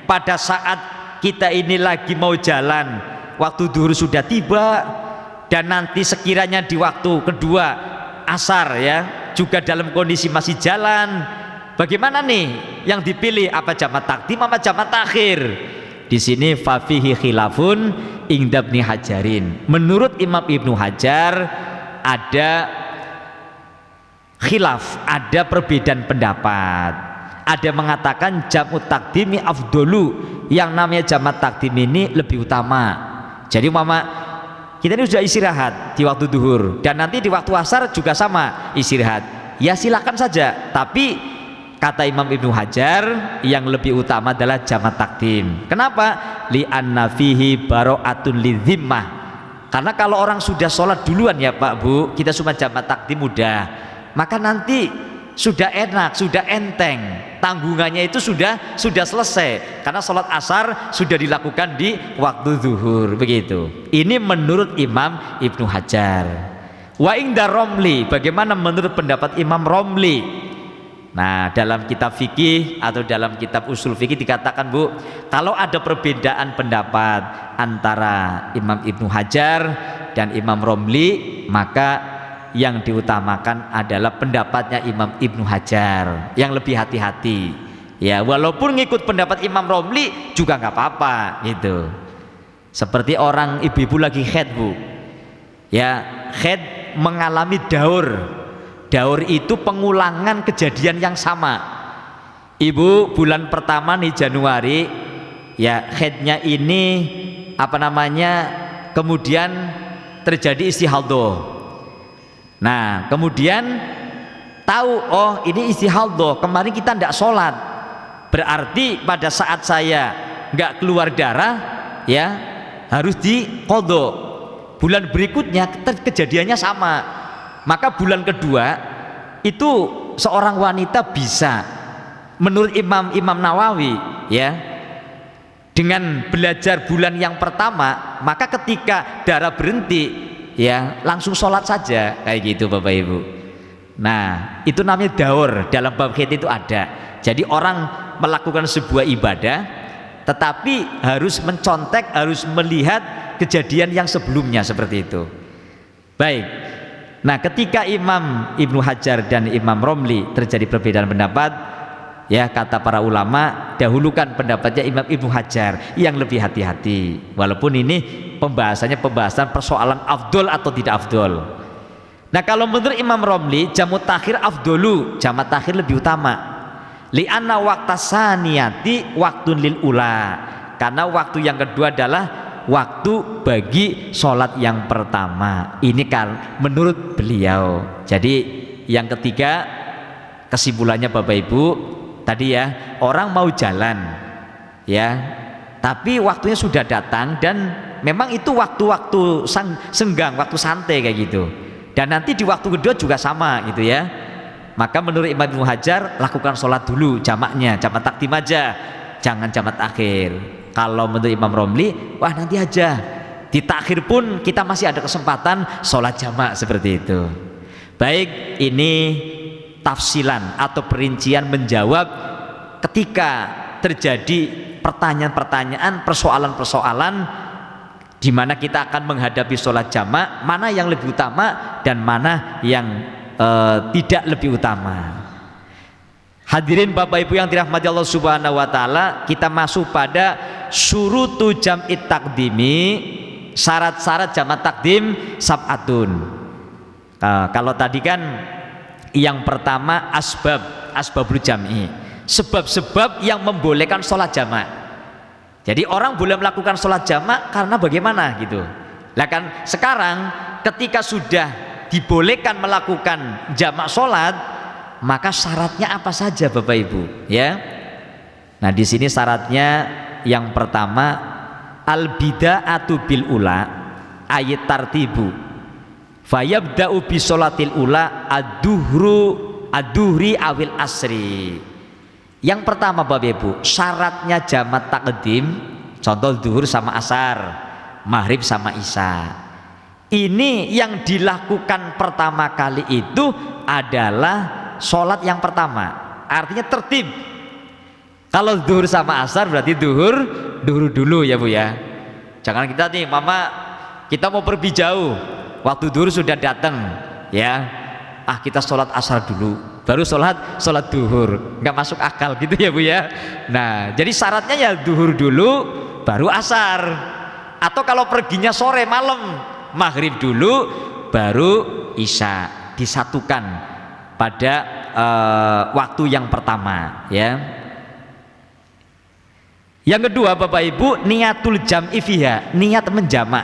pada saat kita ini lagi mau jalan waktu duhur sudah tiba, dan nanti sekiranya di waktu kedua asar ya juga dalam kondisi masih jalan, bagaimana nih yang dipilih, apa jamak takdim apa jamak takhir? Di sini fafihi khilafun inda Ibnu Hajarin, menurut Imam Ibnu Hajar ada khilaf, ada perbedaan pendapat. Ada mengatakan jam'u takdimi afdolu, yang namanya jamak takdim ini lebih utama. Jadi mama kita ini sudah istirahat di waktu duhur, dan nanti di waktu asar juga sama istirahat, ya silakan saja, tapi kata Imam Ibnu Hajar yang lebih utama adalah jamak takdim. Kenapa? Li'anna fihi bara'atun lidzimmah, karena kalau orang sudah sholat duluan ya Pak Bu, kita cuma jamak takdim mudah, maka nanti sudah enak, sudah enteng, tanggungannya itu sudah selesai, karena sholat asar sudah dilakukan di waktu zuhur begitu. Ini menurut Imam Ibnu Hajar. Wa inda Romli, bagaimana menurut pendapat Imam Romli? Nah dalam kitab fikih atau dalam kitab usul fikih dikatakan Bu, kalau ada perbedaan pendapat antara Imam Ibnu Hajar dan Imam Romli, maka yang diutamakan adalah pendapatnya Imam Ibnu Hajar yang lebih hati-hati ya, walaupun ngikut pendapat Imam Romli juga nggak apa-apa gitu. Seperti orang ibu-ibu lagi haid Bu ya, haid mengalami daur itu pengulangan kejadian yang sama. Ibu bulan pertama nih Januari ya, haidnya ini apa namanya, kemudian terjadi istihadhah. Nah kemudian tahu, oh ini istihadhah, kemarin kita tidak sholat, berarti pada saat saya nggak keluar darah ya harus diqadha. Bulan berikutnya kejadiannya sama, maka bulan kedua itu seorang wanita bisa, menurut Imam Nawawi ya, dengan belajar bulan yang pertama, maka ketika darah berhenti ya langsung sholat saja, kayak gitu Bapak Ibu. Nah itu namanya daur, dalam bab haid itu ada. Jadi orang melakukan sebuah ibadah tetapi harus mencontek, harus melihat kejadian yang sebelumnya seperti itu. Baik. Nah, ketika Imam Ibnu Hajar dan Imam Romli terjadi perbedaan pendapat, ya kata para ulama, dahulukan pendapatnya Imam Ibnu Hajar yang lebih hati-hati. Walaupun ini pembahasan persoalan afdol atau tidak afdol. Nah, kalau menurut Imam Romli, jamu takhir afdolu, jamak takhir lebih utama. Li'anna waqta saniyati waktun lil ula. Karena waktu yang kedua adalah waktu bagi sholat yang pertama. Ini kan menurut beliau. Jadi yang ketiga, kesimpulannya Bapak Ibu, tadi ya, orang mau jalan ya, tapi waktunya sudah datang dan memang itu waktu-waktu senggang, waktu santai kayak gitu. Dan nanti di waktu kedua juga sama gitu ya. Maka menurut Imam Ibnu Hajar, lakukan sholat dulu jamaknya, jamak takdim aja, jangan jamak takhir. Kalau menurut Imam Romli, wah nanti aja di takhir pun kita masih ada kesempatan sholat jamak seperti itu. Baik, ini tafsilan atau perincian menjawab ketika terjadi pertanyaan-pertanyaan, persoalan-persoalan di mana kita akan menghadapi sholat jamak, mana yang lebih utama dan mana yang tidak lebih utama. Hadirin Bapak Ibu yang dirahmati Allah Subhanahu wa taala, kita masuk pada syurutu jam'it takdimi, syarat-syarat jamak takdim sab'atun. Kalau tadi kan yang pertama asbabul jam'i, sebab-sebab yang membolehkan sholat jamak. Jadi orang boleh melakukan sholat jamak karena bagaimana gitu. Nah kan sekarang ketika sudah dibolehkan melakukan jamak sholat, maka syaratnya apa saja Bapak Ibu ya. Nah di sini syaratnya yang pertama al bida'atu bil ula ayat tartibu fayabda'u bi sholatil ula ad-duhri awil asri. Yang pertama Bapak Ibu, syaratnya jamak takdim, contoh duhur sama asar, maghrib sama isya. Ini yang dilakukan pertama kali itu adalah sholat yang pertama, artinya tertib. Kalau duhur sama asar berarti duhur dulu ya Bu ya. Jangan kita nih mama, kita mau pergi jauh, waktu duhur sudah datang ya, kita sholat asar dulu baru sholat duhur, nggak masuk akal gitu ya Bu ya. Nah jadi syaratnya ya duhur dulu baru asar, atau kalau perginya sore malam maghrib dulu baru isya, disatukan pada waktu yang pertama ya. Yang kedua Bapak Ibu, niatul jam'i fiha, niat menjamak.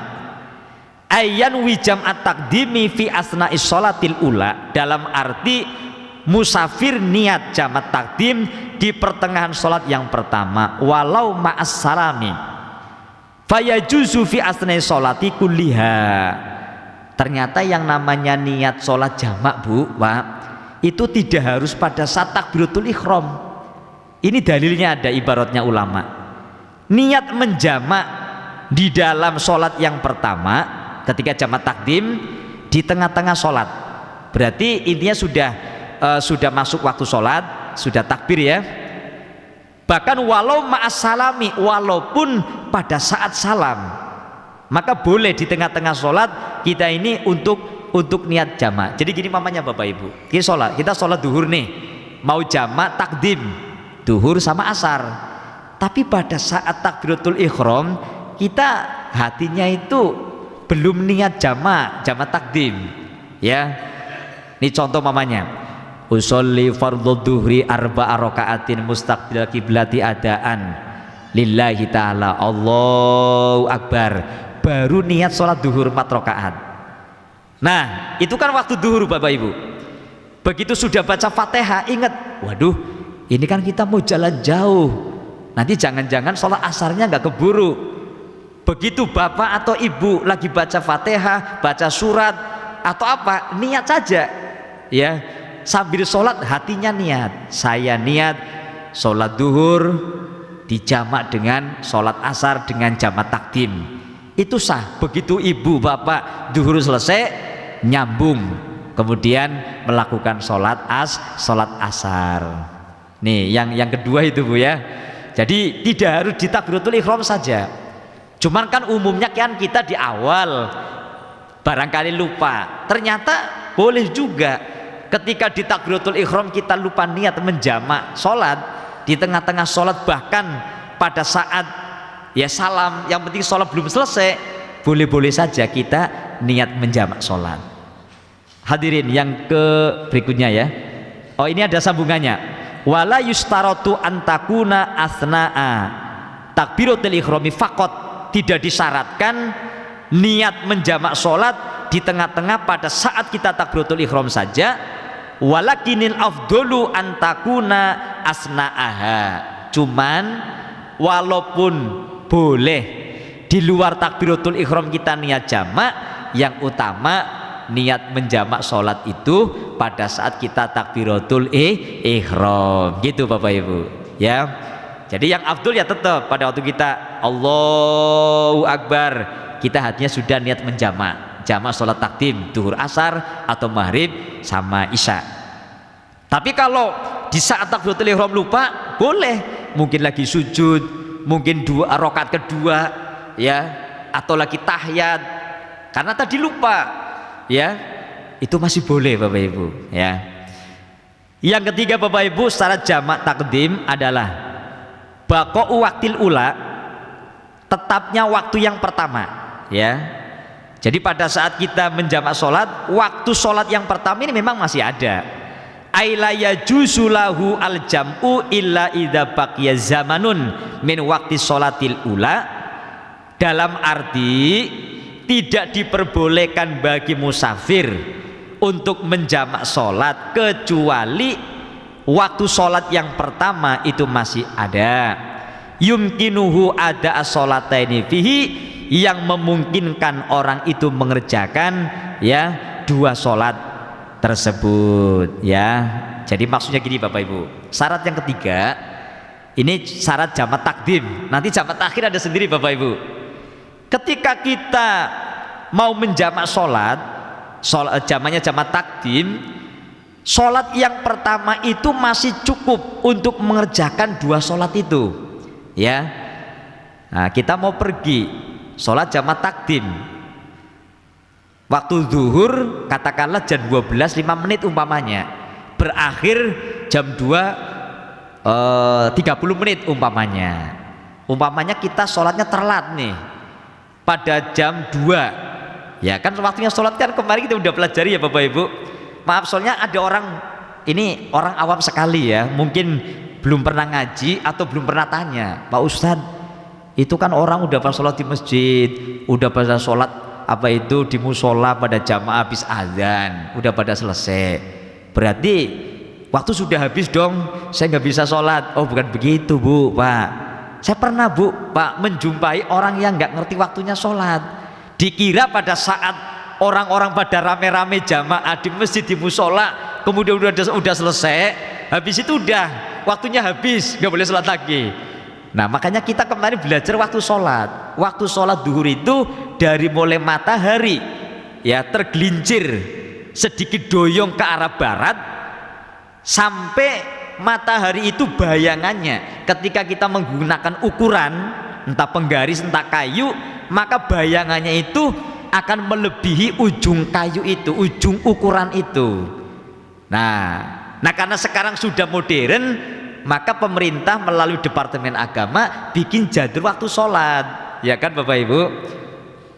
Ayyan wijam at-takdimi fi asna'is sholatil ula, dalam arti musafir niat jamak takdim di pertengahan sholat yang pertama walau ma'as salami fayajuzu fi asnai sholati kulliha. Ternyata yang namanya niat sholat jamak Bu Pak, itu tidak harus pada saat takbiratul ihram. Ini dalilnya ada, ibaratnya ulama, niat menjamak di dalam sholat yang pertama ketika jamak takdim di tengah-tengah sholat, berarti intinya sudah masuk waktu sholat, sudah takbir ya. Bahkan walau ma'as salami, walaupun pada saat salam, maka boleh di tengah-tengah sholat kita ini untuk niat jamak. Jadi gini mamanya Bapak Ibu, kita sholat duhur nih, mau jamak takdim duhur sama asar, tapi pada saat takbiratul ihram kita hatinya itu belum niat jamak takdim ya. Ini contoh mamanya, usolli fardhu duhri arba'a raka'atin mustaqbil kiblati adaan lillahi ta'ala, Allahu akbar, baru niat sholat duhur 4 rakaat. Nah itu kan waktu duhur Bapak Ibu. Begitu sudah baca Fatihah ingat, waduh ini kan kita mau jalan jauh, nanti jangan-jangan sholat asarnya nggak keburu. Begitu bapak atau ibu lagi baca Fatihah, baca surat atau apa, niat saja ya, sambil sholat hatinya niat, saya niat sholat duhur dijamak dengan sholat asar dengan jamak takdim, itu sah. Begitu ibu bapak duhur selesai nyambung kemudian melakukan sholat asar. Nih yang kedua itu Bu ya. Jadi tidak harus di takbiratul ihram saja, Cuman kan umumnya kan kita di awal barangkali lupa. Ternyata boleh juga ketika di takbiratul ihram kita lupa niat menjamak sholat di tengah-tengah sholat, bahkan pada saat ya salam, yang penting sholat belum selesai, boleh-boleh saja kita niat menjamak sholat. Hadirin yang ke berikutnya ya. Oh, ini ada sambungannya. Wala yustaratu antakuna asna'a takbiratul ihrami faqat, tidak disyaratkan niat menjamak sholat di tengah-tengah pada saat kita takbiratul ihram saja. Walakinil afdolu antakuna asna'aha, cuman walaupun boleh di luar takbiratul ihram kita niat jamak, yang utama niat menjamak sholat itu pada saat kita takbiratul ihram, gitu Bapak Ibu ya. Jadi yang afdol ya tetap pada waktu kita Allahu Akbar, kita hatinya sudah niat menjamak, jamak sholat takdim duhur asar atau maghrib sama isya. Tapi kalau di saat takbiratul ihram lupa, boleh, mungkin lagi sujud, mungkin dua rakaat kedua ya, atau lagi tahiyat karena tadi lupa ya, itu masih boleh Bapak Ibu ya. Yang ketiga Bapak Ibu, syarat jamak takdim adalah baqa'u waktil ula, tetapnya waktu yang pertama ya. Jadi pada saat kita menjamak sholat, waktu sholat yang pertama ini memang masih ada. Aila yajuzu lahu al jam'u illa idza baqiya zamanun min waqti sholatil ula, dalam arti tidak diperbolehkan bagi musafir untuk menjamak sholat kecuali waktu sholat yang pertama itu masih ada. Yumkinuhu ada as-sholataini fihi, yang memungkinkan orang itu mengerjakan ya dua sholat tersebut ya. Jadi maksudnya gini Bapak Ibu, syarat yang ketiga ini syarat jamak takdim, nanti jamak takhir ada sendiri Bapak Ibu. Ketika kita mau menjamak sholat jamaknya jamak takdim, sholat yang pertama itu masih cukup untuk mengerjakan dua sholat itu ya. Nah, kita mau pergi sholat jamak takdim waktu zuhur katakanlah jam 12.05 umpamanya, berakhir jam 2.30 umpamanya kita sholatnya terlambat nih pada jam 2 ya kan, waktunya sholat kan kemarin kita udah pelajari ya Bapak Ibu. Maaf, soalnya ada orang ini orang awam sekali ya, mungkin belum pernah ngaji atau belum pernah tanya, Pak Ustadz itu kan orang udah pada sholat di masjid, udah pada sholat apa itu di musola pada jamaah habis azan, udah pada selesai, berarti waktu sudah habis dong, saya nggak bisa sholat. Oh bukan begitu Bu, Pak. Saya pernah Bu, Pak, menjumpai orang yang nggak ngerti waktunya sholat, dikira pada saat orang-orang pada rame-rame jamaah di masjid di musola, kemudian udah selesai, habis itu udah waktunya habis, nggak boleh sholat lagi. Nah makanya kita kemarin belajar waktu sholat. Waktu sholat duhur itu dari mulai matahari ya tergelincir sedikit doyong ke arah barat sampai matahari itu bayangannya, ketika kita menggunakan ukuran entah penggaris entah kayu, maka bayangannya itu akan melebihi ujung kayu itu, ujung ukuran itu. Nah karena sekarang sudah modern, maka pemerintah melalui Departemen Agama bikin jadwal waktu sholat, ya kan Bapak Ibu.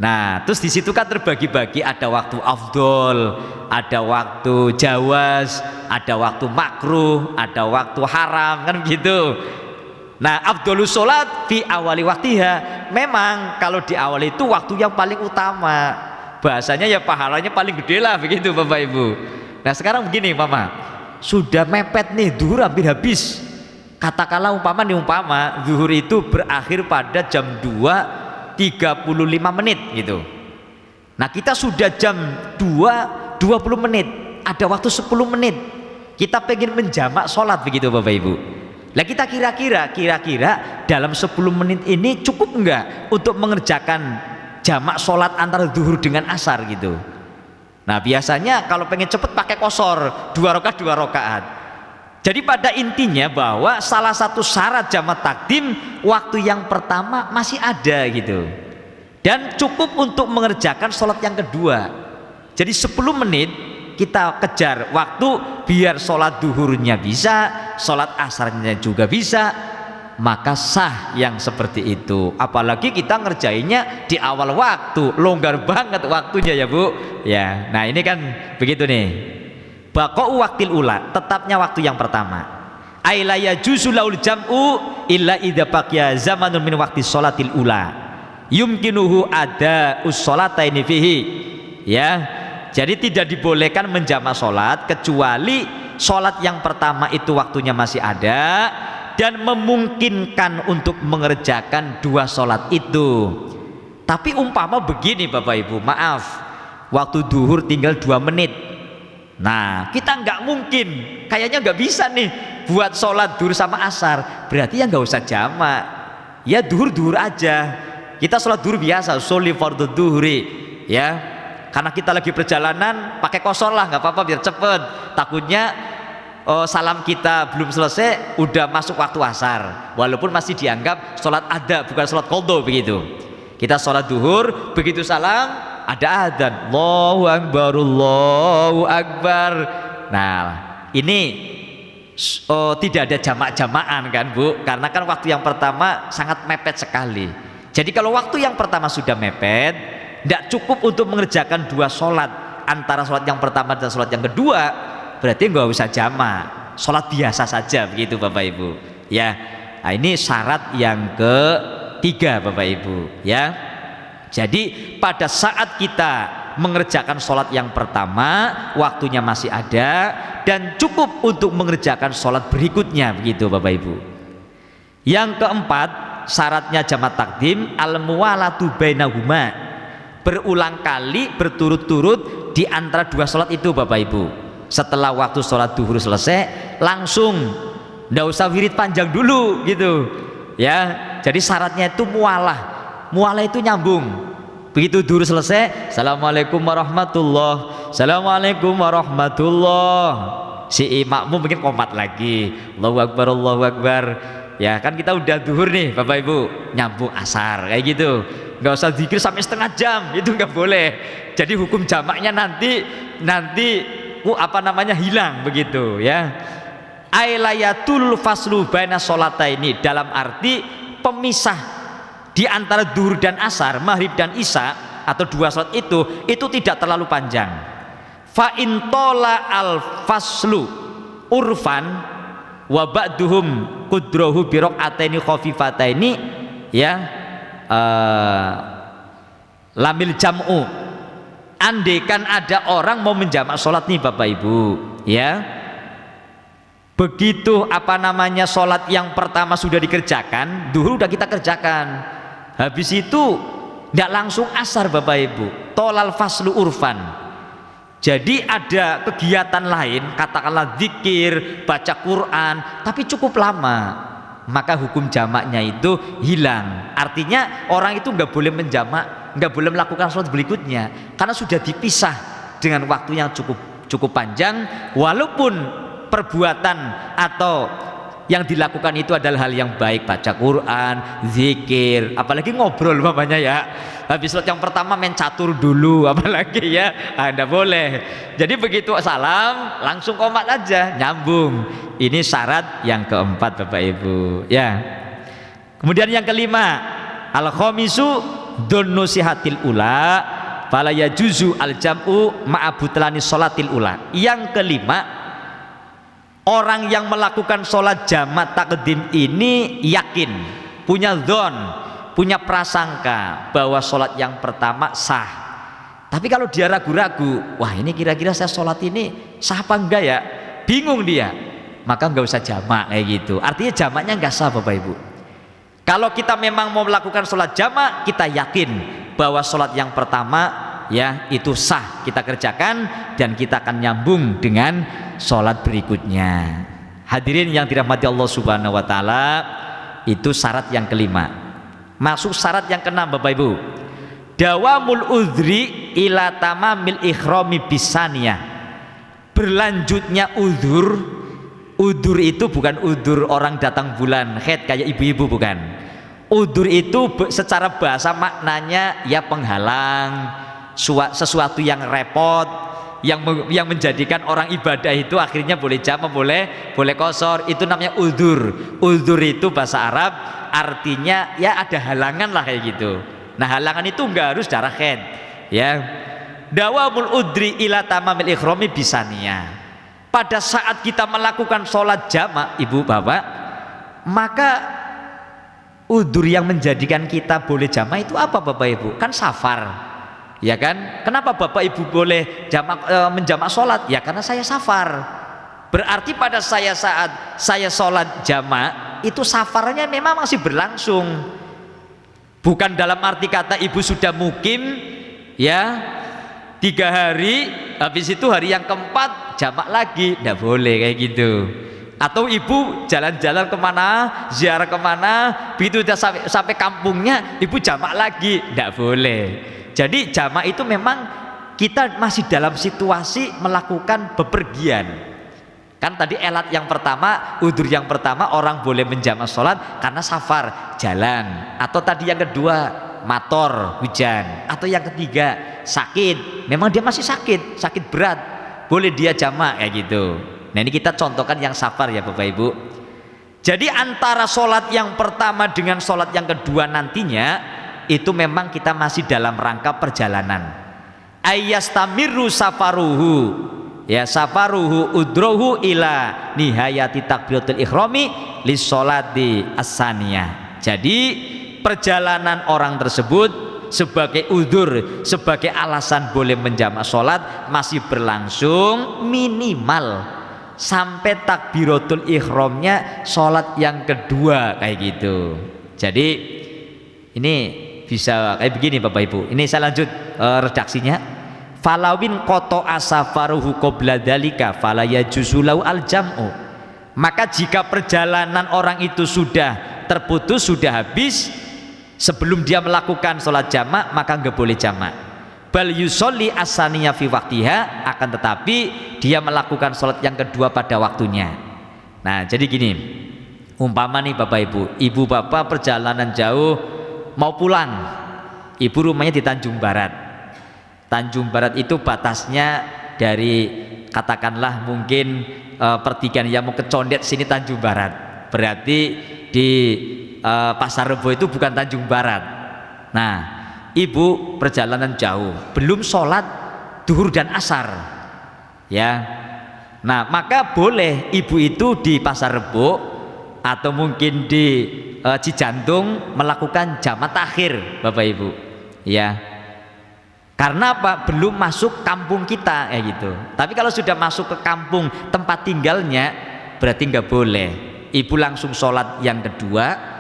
Nah terus di situ kan terbagi-bagi, ada waktu afdol, ada waktu jawaz, ada waktu makruh, ada waktu haram, kan begitu. Nah afdolus sholat fi awali waktiha, memang kalau di awal itu waktu yang paling utama, bahasanya ya pahalanya paling gede lah begitu Bapak Ibu. Nah sekarang begini Mama, sudah mepet nih zuhur hampir habis, katakanlah umpama zuhur itu berakhir pada jam 2.35 gitu. Nah kita sudah jam 2.20, ada waktu 10 menit, kita pengen menjamak sholat begitu Bapak Ibu. Lah kita kira-kira dalam 10 menit ini cukup enggak untuk mengerjakan jamak sholat antara zuhur dengan asar gitu. Nah biasanya kalau pengen cepet pakai qosor 2 rakaat. Jadi pada intinya bahwa salah satu syarat jamak takdim waktu yang pertama masih ada gitu. dan cukup untuk mengerjakan sholat yang kedua. Jadi 10 menit kita kejar waktu biar sholat duhurnya bisa, sholat asarnya juga bisa, maka sah yang seperti itu. Apalagi kita ngerjainnya di awal waktu, longgar banget waktunya ya Bu ya. Nah ini kan begitu nih, baqa'u waqtil ula, tetapnya waktu yang pertama. Ailaya juzulaul jam'u illa idza baqiya zamanun min waqti sholatil ula yumkinuhu ada ussolataini fihi ya. Jadi tidak dibolehkan menjamak sholat kecuali sholat yang pertama itu waktunya masih ada dan memungkinkan untuk mengerjakan 2 sholat itu. Tapi umpama begini Bapak Ibu, maaf, waktu duhur tinggal 2 menit. Nah kita nggak mungkin, kayaknya nggak bisa nih buat sholat duhur sama asar, berarti ya nggak usah jamak, ya duhur aja. Kita sholat duhur biasa, sholli fardhu duhri ya. Karena kita lagi perjalanan, pakai kosor lah, nggak apa-apa biar cepet. Takutnya salam kita belum selesai, udah masuk waktu asar, walaupun masih dianggap sholat ada, bukan sholat qadha begitu. Kita sholat duhur, begitu salam ada adzan, Allahu Akbar, Allahu Akbar. Nah ini tidak ada jamak-jamakan kan Bu, karena kan waktu yang pertama sangat mepet sekali. Jadi kalau waktu yang pertama sudah mepet, tidak cukup untuk mengerjakan 2 sholat antara sholat yang pertama dan sholat yang kedua, berarti nggak usah jamak, sholat biasa saja begitu Bapak Ibu ya. Nah, ini syarat yang ketiga Bapak Ibu ya. Jadi pada saat kita mengerjakan sholat yang pertama waktunya masih ada dan cukup untuk mengerjakan sholat berikutnya begitu Bapak Ibu. Yang keempat, syaratnya jamak takdim al-muwalatu bainahuma, berulang kali berturut-turut di antara 2 sholat itu Bapak Ibu. Setelah waktu sholat duhur selesai langsung, nggak usah wirid panjang dulu gitu ya. Jadi syaratnya itu mualah itu nyambung. Begitu duhur selesai, assalamualaikum warahmatullah, assalamualaikum warahmatullah, si makmum mungkin komat lagi, Allahu Akbar, Allahu Akbar ya. Kan kita udah duhur nih Bapak Ibu, nyambung asar kayak gitu. Nggak usah zikir sampai setengah jam, itu nggak boleh. Jadi hukum jamaknya nanti hilang begitu ya. Ailayatul faslu baina sholataini, dalam arti pemisah di antara duhur dan asar, maghrib dan isya atau 2 sholat itu tidak terlalu panjang. Fa in tola al faslu urfan wa ba'duhum qudrahu bi raq'ataini khafifataini ya. Lamil jam'u, andaikan ada orang mau menjamak sholat nih Bapak Ibu ya, begitu sholat yang pertama sudah dikerjakan, duhur udah kita kerjakan, habis itu tidak langsung asar Bapak Ibu, tolal faslu urfan. Jadi ada kegiatan lain, katakanlah zikir, baca Quran, tapi cukup lama, maka hukum jamaknya itu hilang. Artinya orang itu nggak boleh menjamak, nggak boleh melakukan sholat berikutnya karena sudah dipisah dengan waktu yang cukup panjang, walaupun perbuatan atau yang dilakukan itu adalah hal yang baik, baca Quran, zikir, apalagi ngobrol mamanya ya. Habis sholat yang pertama main catur dulu apalagi ya, Anda boleh. Jadi begitu salam langsung qomat aja, nyambung. Ini syarat yang keempat Bapak Ibu ya. Kemudian yang kelima, al-khamisu dhannu sihatil ula fala yajuzu al-jam'u ma'abutlani sholatil ula. Yang kelima, orang yang melakukan sholat jamak takdim ini yakin, punya dzon, punya prasangka bahwa sholat yang pertama sah. Tapi kalau dia ragu-ragu, wah ini kira-kira saya sholat ini sah apa enggak ya, bingung dia, maka nggak usah jamak kayak gitu. Artinya jamaknya nggak sah Bapak Ibu. Kalau kita memang mau melakukan sholat jamak, kita yakin bahwa sholat yang pertama ya itu sah kita kerjakan dan kita akan nyambung dengan sholat berikutnya. Hadirin yang dirahmati Allah Subhanahu wa Ta'ala, itu syarat yang kelima. Masuk syarat yang keenam Bapak Ibu, dawamul udhri ila tamamil ikhrami bisaniyah, berlanjutnya udzur itu bukan udzur orang datang bulan haid kayak ibu-ibu, bukan. Udzur itu secara bahasa maknanya ya penghalang, sesuatu yang repot, yang menjadikan orang ibadah itu akhirnya boleh jamak, boleh qashar, itu namanya udzur. Udzur itu bahasa Arab artinya ya ada halangan lah kayak gitu. Nah halangan itu enggak harus darah khed ya. Dawamul udri ila tamamil ikhrami bisania. Pada saat kita melakukan sholat jamak ibu bapak, maka udzur yang menjadikan kita boleh jamak itu apa bapak ibu? Kan safar, ya kan? Kenapa bapak ibu boleh menjamak sholat? Ya karena saya safar. Berarti pada saat saya sholat jamak itu safarnya memang masih berlangsung. Bukan dalam arti kata ibu sudah mukim ya 3 hari, habis itu hari yang keempat jamak lagi, tidak boleh kayak gitu. Atau ibu jalan-jalan kemana, ziarah kemana, begitu udah sampai kampungnya ibu jamak lagi, tidak boleh. Jadi jamak itu memang kita masih dalam situasi melakukan bepergian. Kan tadi elat yang pertama, udzur yang pertama orang boleh menjamak sholat karena safar, jalan. Atau tadi yang kedua mator, hujan. Atau yang ketiga sakit, memang dia masih sakit berat, boleh dia jamak kayak gitu. Nah ini kita contohkan yang safar ya bapak ibu. Jadi antara sholat yang pertama dengan sholat yang kedua nantinya itu memang kita masih dalam rangka perjalanan. Ayastamiru safaruhu, ya safaruhu udrohu ila nihayati takbiratul ikhrami lis sholati as-saniyah. Jadi perjalanan orang tersebut sebagai udzur, sebagai alasan boleh menjamak sholat masih berlangsung minimal sampai takbiratul ihramnya sholat yang kedua kayak gitu. Jadi ini bisa kayak begini bapak ibu. Ini saya lanjut redaksinya. Falawin koto asafaruhu qabla dzalika fala yajuzu lahu al jam'u. Maka jika perjalanan orang itu sudah terputus, sudah habis sebelum dia melakukan sholat jamak, maka nggak boleh jamak. Bal yusolli asaniya fi waktiha, akan tetapi dia melakukan sholat yang kedua pada waktunya. Nah jadi gini, umpama nih bapak ibu bapak perjalanan jauh mau pulang, ibu rumahnya di Tanjung Barat. Tanjung Barat itu batasnya dari katakanlah mungkin pertigaan yang mau ke Condet sini Tanjung Barat, berarti di Pasar Rebo itu bukan Tanjung Barat. Nah ibu perjalanan jauh belum sholat duhur dan asar ya. Nah maka boleh ibu itu di Pasar Rebo atau mungkin di Cijantung melakukan jamak takhir bapak ibu ya. Karena apa? Belum masuk kampung kita ya gitu. Tapi kalau sudah masuk ke kampung tempat tinggalnya berarti nggak boleh. Ibu langsung sholat yang kedua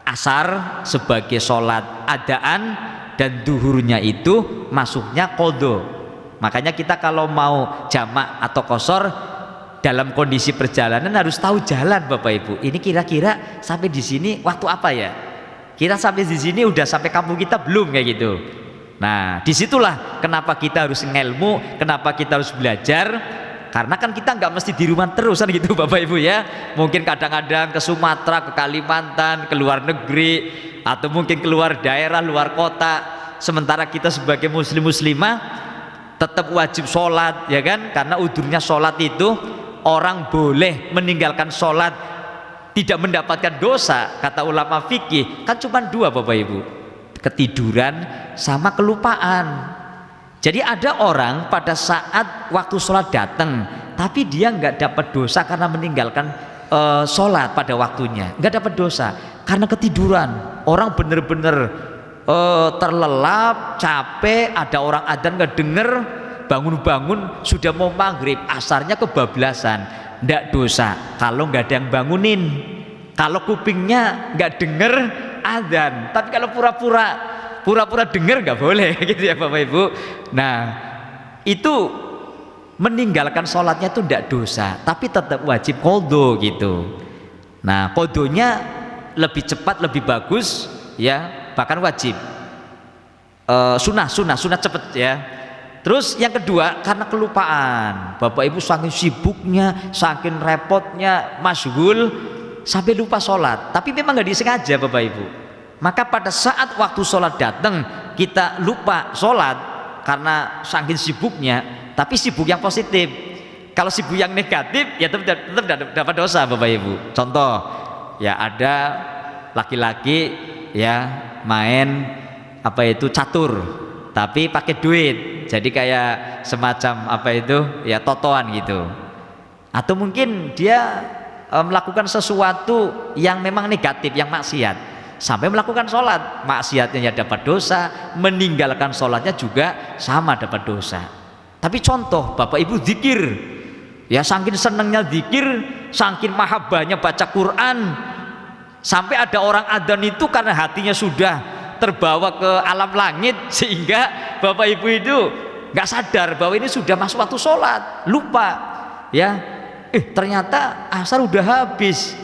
asar sebagai sholat adaan, dan duhurnya itu masuknya qadha. Makanya kita kalau mau jamak atau qashar dalam kondisi perjalanan harus tahu jalan bapak ibu. Ini kira-kira sampai di sini waktu apa ya? Kita sampai di sini udah sampai kampung kita belum kayak gitu. Nah disitulah kenapa kita harus ngelmu, kenapa kita harus belajar. Karena kan kita nggak mesti di rumah terus kan gitu bapak ibu ya. Mungkin kadang-kadang ke Sumatera, ke Kalimantan, ke luar negeri, atau mungkin keluar daerah, luar kota. Sementara kita sebagai muslim muslimah tetap wajib sholat ya kan. Karena udzurnya sholat itu orang boleh meninggalkan sholat tidak mendapatkan dosa. Kata ulama fikih kan cuma 2 bapak ibu, ketiduran sama kelupaan. Jadi ada orang pada saat waktu sholat datang tapi dia nggak dapat dosa karena meninggalkan sholat pada waktunya, nggak dapat dosa karena ketiduran. Orang bener-bener terlelap, capek, ada orang adzan nggak denger, bangun-bangun sudah mau maghrib, asarnya kebablasan, nggak dosa kalau nggak ada yang bangunin, kalau kupingnya nggak denger adzan. Tapi kalau pura-pura denger nggak boleh gitu ya bapak ibu. Nah itu meninggalkan sholatnya itu tidak dosa, tapi tetap wajib qadha gitu. Nah qadhanya lebih cepat, lebih bagus ya, bahkan wajib. Sunnah cepet ya. Terus yang kedua karena kelupaan, bapak ibu saking sibuknya, saking repotnya, masyghul sampai lupa sholat. Tapi memang nggak disengaja bapak ibu. Maka pada saat waktu sholat datang kita lupa sholat karena saking sibuknya, tapi sibuk yang positif. Kalau sibuk yang negatif ya tetap dapat dosa Bapak Ibu. Contoh, ya ada laki-laki ya main apa itu catur tapi pakai duit, jadi kayak semacam apa itu ya totoan gitu. Atau mungkin dia melakukan sesuatu yang memang negatif, yang maksiat, sampai melakukan sholat, maksiatnya ya dapat dosa, meninggalkan sholatnya juga sama dapat dosa. Tapi contoh Bapak Ibu zikir, ya saking senangnya zikir, saking mahabbahnya baca Quran, sampai ada orang adzan itu karena hatinya sudah terbawa ke alam langit, sehingga Bapak Ibu itu nggak sadar bahwa ini sudah masuk waktu sholat, lupa ya, ternyata asar udah habis.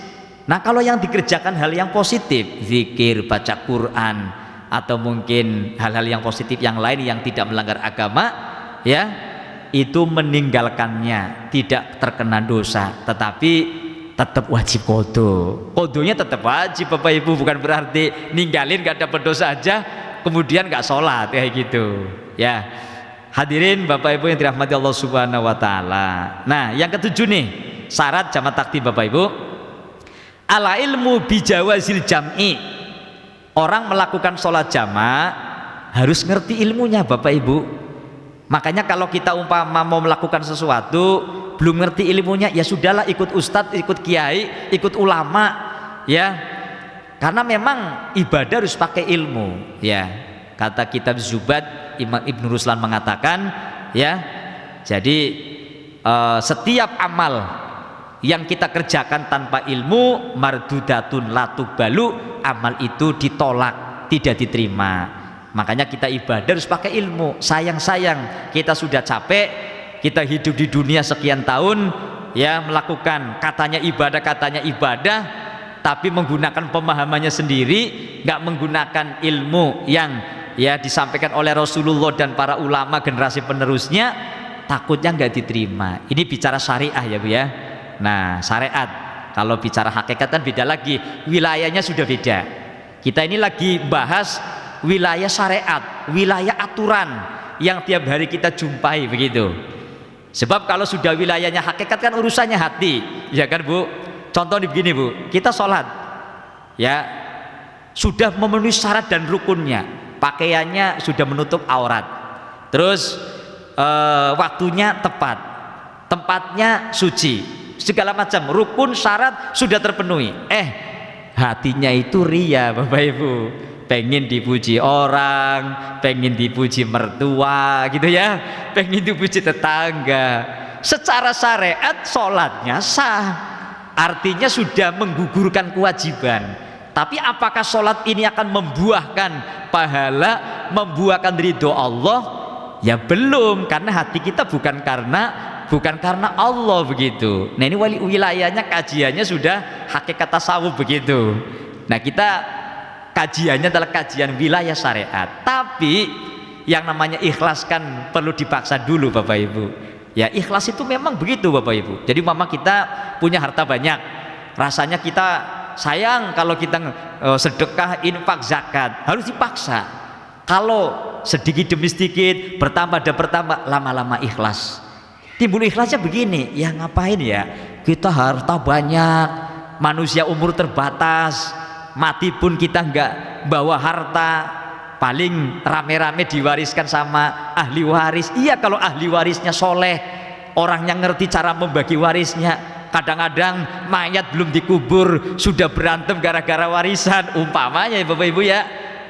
Nah kalau yang dikerjakan hal yang positif, zikir, baca Quran, atau mungkin hal-hal yang positif yang lain yang tidak melanggar agama, ya itu meninggalkannya tidak terkena dosa, tetapi tetap wajib kodo. Kodonya tetap wajib Bapak Ibu, bukan berarti ninggalin gak dapat dosa aja kemudian gak sholat kayak gitu ya. Hadirin Bapak Ibu yang dirahmati Allah Subhanahu wa taala. Nah yang ketujuh nih, syarat jamaah takdim Bapak Ibu, ala ilmu bijawazil jam'i. Orang melakukan sholat jamaah harus ngerti ilmunya Bapak Ibu. Makanya kalau kita umpama mau melakukan sesuatu belum ngerti ilmunya, ya sudahlah ikut ustadz, ikut kiai, ikut ulama ya, karena memang ibadah harus pakai ilmu ya. Kata kitab Zubat, Imam Ibn Ruslan mengatakan ya, jadi setiap amal yang kita kerjakan tanpa ilmu mardudatun latubalu, amal itu ditolak, tidak diterima. Makanya kita ibadah harus pakai ilmu. Sayang kita sudah capek, kita hidup di dunia sekian tahun ya, melakukan katanya ibadah, tapi menggunakan pemahamannya sendiri, nggak menggunakan ilmu yang ya disampaikan oleh Rasulullah dan para ulama generasi penerusnya, takutnya nggak diterima. Ini bicara syariah ya Bu ya. Nah syariat, kalau bicara hakikat kan beda lagi, wilayahnya sudah beda. Kita ini lagi bahas wilayah syariat, wilayah aturan yang tiap hari kita jumpai begitu. Sebab kalau sudah wilayahnya hakikat kan urusannya hati, ya kan Bu. Contoh begini Bu, kita sholat ya sudah memenuhi syarat dan rukunnya, pakaiannya sudah menutup aurat, terus waktunya tepat, tempatnya suci, segala macam rukun syarat sudah terpenuhi, hatinya itu ria Bapak Ibu, pengen dipuji orang, pengen dipuji mertua gitu ya, pengen dipuji tetangga. Secara syariat sholatnya sah, artinya sudah menggugurkan kewajiban. Tapi apakah sholat ini akan membuahkan pahala, membuahkan ridho Allah? Ya belum, karena hati kita bukan karena Allah begitu. Nah ini wilayahnya kajiannya sudah hakikat tasawuf begitu. Nah kita kajiannya adalah kajian wilayah syariat, tapi yang namanya ikhlas kan perlu dipaksa dulu Bapak Ibu ya. Ikhlas itu memang begitu Bapak Ibu. Jadi mama kita punya harta banyak, rasanya kita sayang kalau kita sedekah, infak, zakat, harus dipaksa. Kalau sedikit demi sedikit bertambah dan bertambah, lama-lama ikhlas. Timbul ikhlasnya begini, ya ngapain ya kita harta banyak, manusia umur terbatas, mati pun kita nggak bawa harta, paling rame-rame diwariskan sama ahli waris. Iya kalau ahli warisnya soleh, orang yang ngerti cara membagi warisnya. Kadang-kadang mayat belum dikubur sudah berantem gara-gara warisan umpamanya ya Bapak Ibu ya.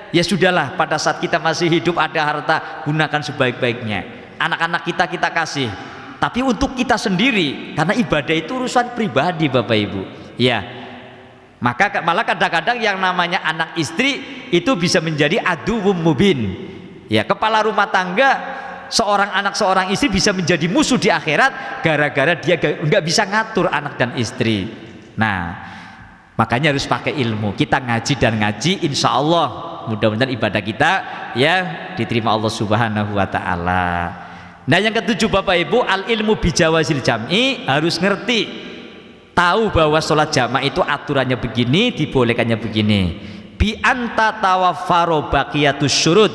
Ya sudahlah, pada saat kita masih hidup ada harta, gunakan sebaik-baiknya. Anak-anak kita kasih, tapi untuk kita sendiri, karena ibadah itu urusan pribadi Bapak Ibu ya. Maka malah kadang-kadang yang namanya anak istri itu bisa menjadi aduwwum mubin ya. Kepala rumah tangga, seorang anak seorang istri bisa menjadi musuh di akhirat gara-gara dia nggak bisa ngatur anak dan istri. Nah makanya harus pakai ilmu. Kita ngaji dan ngaji, insya Allah mudah-mudahan ibadah kita ya diterima Allah Subhanahu wa ta'ala. Nah yang ketujuh Bapak Ibu, al ilmu bijawazil jam'i, harus ngerti, tahu bahwa sholat jamaah itu aturannya begini, dibolehkannya begini. bi anta tawaffaro baqiyatus syurut,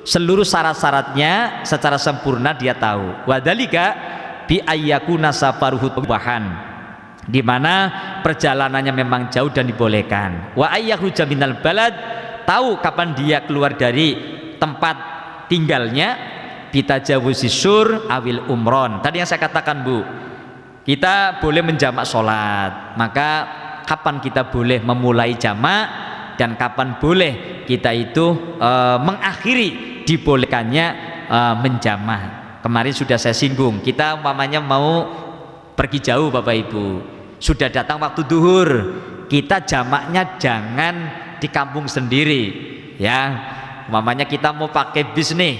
seluruh syarat-syaratnya secara sempurna dia tahu. Wadalika bi ayyakuna safaruhu bahan, di mana perjalanannya memang jauh dan dibolehkan. Wa ayyakhruja minal balad, tahu kapan dia keluar dari tempat tinggalnya, bitajawuzi sur awil umron. Tadi yang saya katakan Bu, kita boleh menjamak sholat, maka kapan kita boleh memulai jamak dan kapan boleh kita itu mengakhiri dibolehkannya menjamak. Kemarin sudah saya singgung, kita umpamanya mau pergi jauh Bapak Ibu, sudah datang waktu duhur, kita jamaknya jangan di kampung sendiri ya. Umpamanya kita mau pakai bis nih,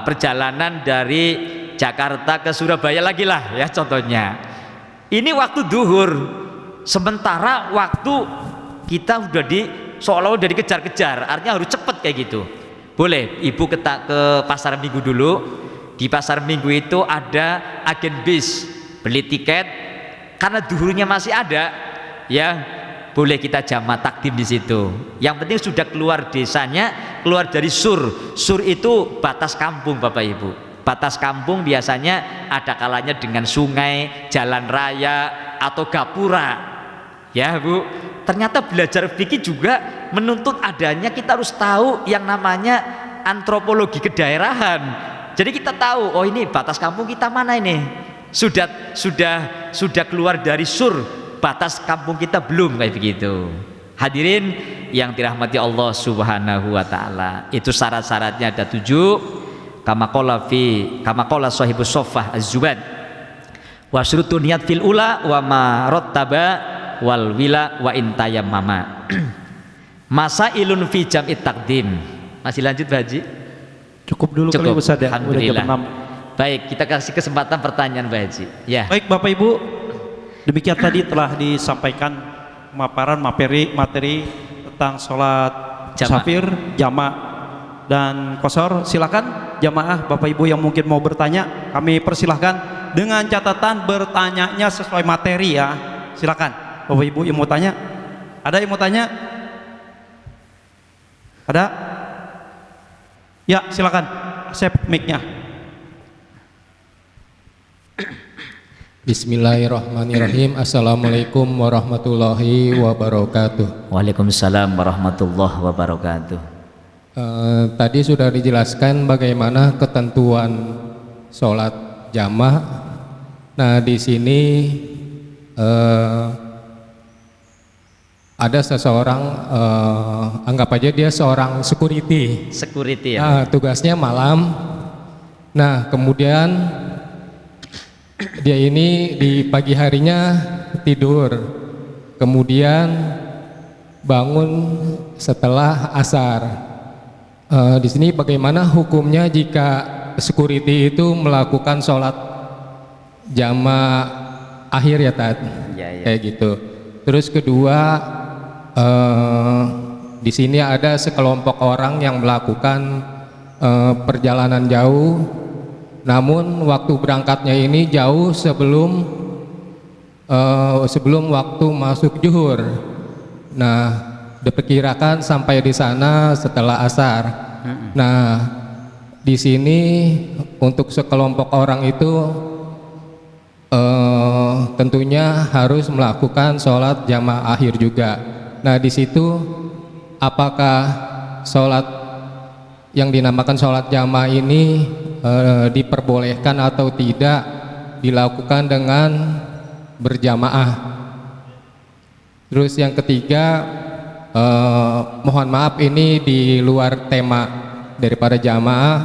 perjalanan dari Jakarta ke Surabaya lagi lah ya contohnya, ini waktu duhur, sementara waktu kita udah seolah-olah udah dikejar-kejar, artinya harus cepet kayak gitu. Boleh ibu ke pasar minggu dulu, di pasar minggu itu ada agen bis, beli tiket, karena duhurnya masih ada ya, boleh kita jamak takdim di situ. Yang penting sudah keluar desanya, keluar dari sur. Sur itu batas kampung Bapak Ibu. Batas kampung biasanya ada kalanya dengan sungai, jalan raya atau gapura. Ya Bu, ternyata belajar fikih juga menuntut adanya, kita harus tahu yang namanya antropologi kedaerahan. Jadi kita tahu, oh ini batas kampung kita mana ini? Sudah keluar dari sur, batas kampung kita belum, kayak begitu. Hadirin yang dirahmati Allah Subhanahu wa taala, itu syarat-syaratnya ada 7. Kama qala sahibus Shaffah Az-Zubad. Wa syurutun niyat fil ula wa ma rattaba wal wila wa intayam mama. Masailun fi jam'it taqdim. Masih lanjut Pak Haji? Cukup dulu kali Ustaz ya. Alhamdulillah. Baik, kita kasih kesempatan pertanyaan Pak Haji. Ya. Baik Bapak Ibu, demikian tadi telah disampaikan pemaparan materi tentang sholat musafir, jamak dan qashar. Silakan jamaah Bapak Ibu yang mungkin mau bertanya, kami persilahkan dengan catatan bertanyanya sesuai materi ya. Silakan. Bapak Ibu yang mau tanya, ada yang mau tanya? Ada? Ya silakan, save mic-nya. Bismillahirrahmanirrahim. Assalamualaikum warahmatullahi wabarakatuh. Waalaikumsalam warahmatullahi wabarakatuh. Tadi sudah dijelaskan bagaimana ketentuan sholat jamaah. Nah di sini ada seseorang, anggap aja dia seorang security ya. Nah, tugasnya malam. Nah kemudian dia ini di pagi harinya tidur, kemudian bangun setelah asar. Di sini bagaimana hukumnya jika security itu melakukan sholat jamaah akhir ya Tat? Ya. Kayak gitu. Terus kedua, di sini ada sekelompok orang yang melakukan perjalanan jauh, namun waktu berangkatnya ini jauh sebelum waktu masuk zuhur. Nah, diperkirakan sampai di sana setelah asar. Nah, di sini untuk sekelompok orang itu tentunya harus melakukan sholat jamaah akhir juga. Nah di situ apakah sholat yang dinamakan sholat jamaah ini diperbolehkan atau tidak dilakukan dengan berjamaah? Terus yang ketiga, mohon maaf ini di luar tema daripada jamaah,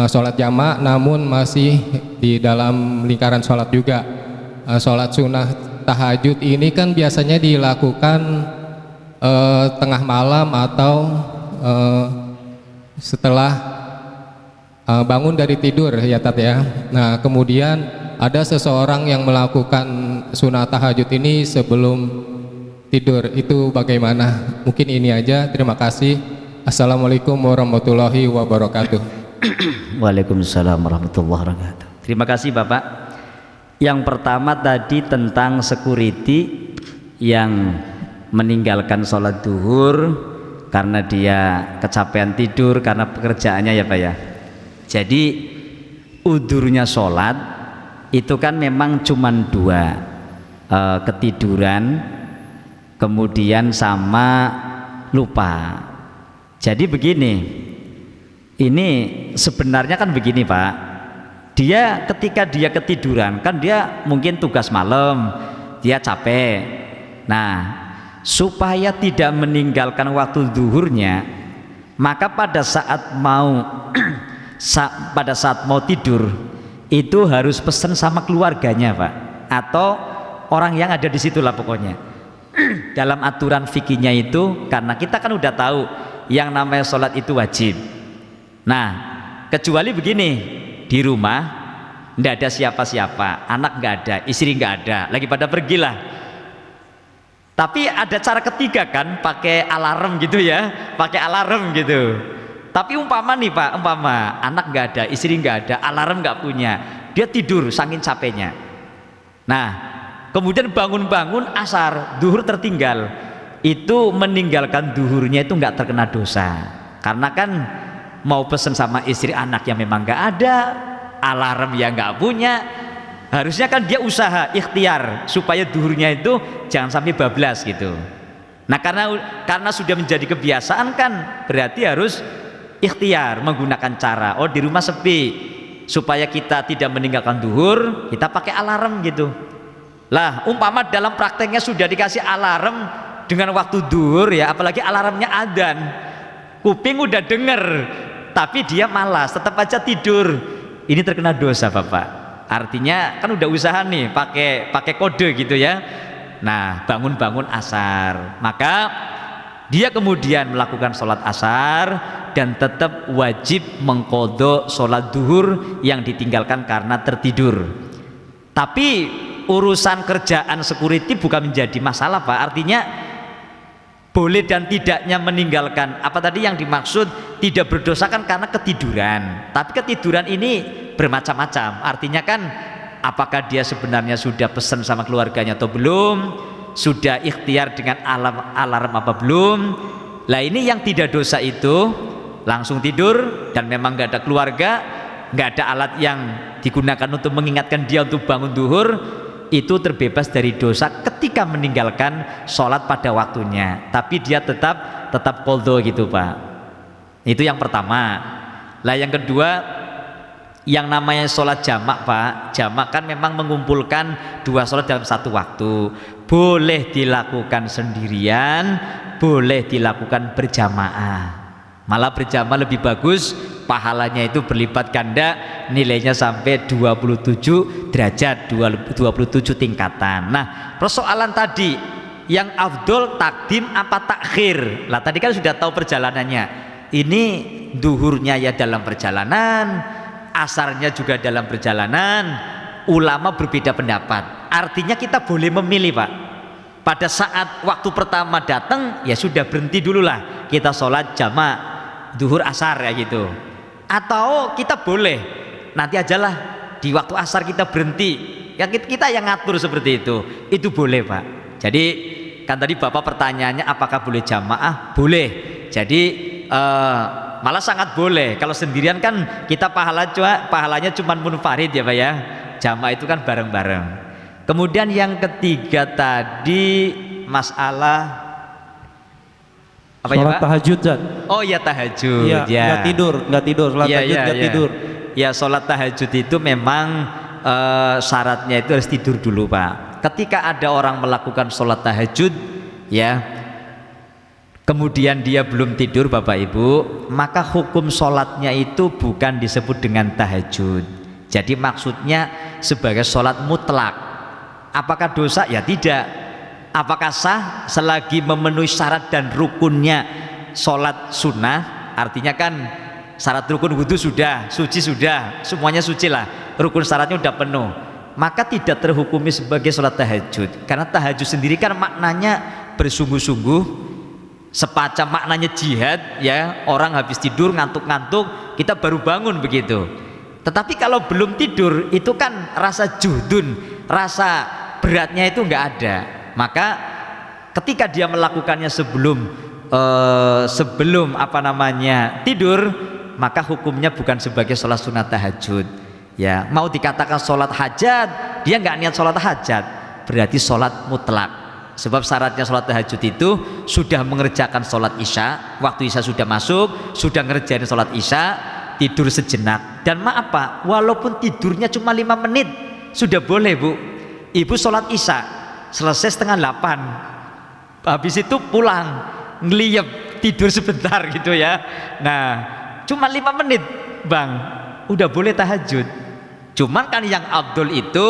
sholat jamaah, namun masih di dalam lingkaran sholat juga. Sholat sunnah tahajud ini kan biasanya dilakukan tengah malam atau setelah bangun dari tidur ya Tat ya. Nah kemudian ada seseorang yang melakukan sunnah tahajud ini sebelum tidur, itu bagaimana? Mungkin ini aja, terima kasih. Assalamualaikum warahmatullahi wabarakatuh. Waalaikumsalam warahmatullahi wabarakatuh. Terima kasih Bapak. Yang pertama tadi tentang security yang meninggalkan sholat duhur karena dia kecapean tidur karena pekerjaannya ya Pak ya. Jadi udurnya sholat itu kan memang cuman dua, ketiduran kemudian sama lupa. Jadi begini, ini sebenarnya kan begini Pak, dia ketika dia ketiduran kan dia mungkin tugas malam, dia capek. Nah, supaya tidak meninggalkan waktu zuhurnya, maka pada saat mau tidur itu harus pesan sama keluarganya Pak, atau orang yang ada di situ lah pokoknya. Dalam aturan fikihnya itu, karena kita kan udah tahu yang namanya sholat itu wajib. Nah, kecuali begini, di rumah nggak ada siapa-siapa, anak nggak ada, istri nggak ada, lagi pada pergilah. Tapi ada cara ketiga kan, pakai alarm gitu ya, pakai alarm gitu. Tapi umpama nih Pak, umpama anak nggak ada, istri nggak ada, alarm nggak punya, dia tidur saking capeknya. Nah, kemudian bangun-bangun asar, duhur tertinggal, itu meninggalkan duhurnya itu nggak terkena dosa. Karena kan mau pesen sama istri anak yang memang nggak ada, alarm yang nggak punya, harusnya kan dia usaha ikhtiar supaya duhurnya itu jangan sampai bablas gitu. Nah karena sudah menjadi kebiasaan kan berarti harus ikhtiar menggunakan cara, oh di rumah sepi, supaya kita tidak meninggalkan duhur kita pakai alarm gitu. Lah umpama dalam prakteknya sudah dikasih alarm dengan waktu duhur ya, apalagi alarmnya adzan, kuping udah denger tapi dia malas tetap aja tidur, ini terkena dosa Bapak. Artinya kan udah usaha nih pakai kode gitu ya. Nah bangun-bangun asar, maka dia kemudian melakukan sholat asar dan tetap wajib mengqadha sholat duhur yang ditinggalkan karena tertidur. Tapi urusan kerjaan security bukan menjadi masalah Pak. Artinya boleh dan tidaknya meninggalkan apa tadi yang dimaksud tidak berdosa kan karena ketiduran. Tapi ketiduran ini bermacam-macam. Artinya kan apakah dia sebenarnya sudah pesan sama keluarganya atau belum, sudah ikhtiar dengan alarm apa belum. Lah ini yang tidak dosa itu langsung tidur dan memang nggak ada keluarga, nggak ada alat yang digunakan untuk mengingatkan dia untuk bangun duhur, itu terbebas dari dosa ketika meninggalkan sholat pada waktunya. Tapi dia tetap qadha gitu Pak. Itu yang pertama. Lah yang kedua, yang namanya sholat jamak Pak, jamak kan memang mengumpulkan dua sholat dalam satu waktu. Boleh dilakukan sendirian, boleh dilakukan berjamaah. Malah berjamaah lebih bagus, pahalanya itu berlipat ganda, nilainya sampai 27 derajat, 27 tingkatan. Nah persoalan tadi yang afdol takdim apa takhir, lah tadi kan sudah tahu perjalanannya. Ini duhurnya ya dalam perjalanan, asarnya juga dalam perjalanan, ulama berbeda pendapat. Artinya kita boleh memilih Pak. Pada saat waktu pertama datang ya sudah berhenti dulu lah, kita sholat jamak duhur asar ya gitu. Atau kita boleh nanti ajalah di waktu asar kita berhenti, ya kita yang ngatur seperti itu boleh Pak. Jadi kan tadi Bapak pertanyaannya apakah boleh jamaah? Boleh. Jadi malah sangat boleh. Kalau sendirian kan kita pahalanya cuma munfarid ya Pak ya. Jamaah itu kan bareng-bareng. Kemudian yang ketiga tadi masalah apa sholat ya Pak? Tahajud Zat. Oh ya tahajud. Iya, ya. nggak tidur sholat tahajud nggak tidur. Ya sholat tahajud itu memang syaratnya itu harus tidur dulu Pak. Ketika ada orang melakukan sholat tahajud ya, kemudian dia belum tidur Bapak Ibu, maka hukum sholatnya itu bukan disebut dengan tahajud. Jadi maksudnya sebagai sholat mutlak. Apakah dosa? Ya tidak. Apakah sah? Selagi memenuhi syarat dan rukunnya sholat sunnah. Artinya kan syarat rukun wudhu sudah, suci sudah, semuanya suci lah, rukun syaratnya sudah penuh, maka tidak terhukumi sebagai sholat tahajud. Karena tahajud sendiri kan maknanya bersungguh-sungguh, sepacam maknanya jihad ya. Orang habis tidur ngantuk-ngantuk, kita baru bangun begitu. Tetapi kalau belum tidur itu kan rasa juhdun, rasa beratnya itu nggak ada. Maka ketika dia melakukannya sebelum apa namanya tidur, maka hukumnya bukan sebagai sholat sunat tahajud. Ya, mau dikatakan sholat hajat, dia nggak niat sholat hajat, berarti sholat mutlak. Sebab syaratnya sholat tahajud itu sudah mengerjakan sholat isya, waktu isya sudah masuk, sudah ngerjain sholat isya, tidur sejenak. Dan maaf Pak, walaupun tidurnya cuma 5 menit, sudah boleh Bu. Ibu sholat isya selesai setengah 8, habis itu pulang ngeliyep tidur sebentar gitu ya. Nah cuma 5 menit Bang, udah boleh tahajud. Cuman kan yang afdol itu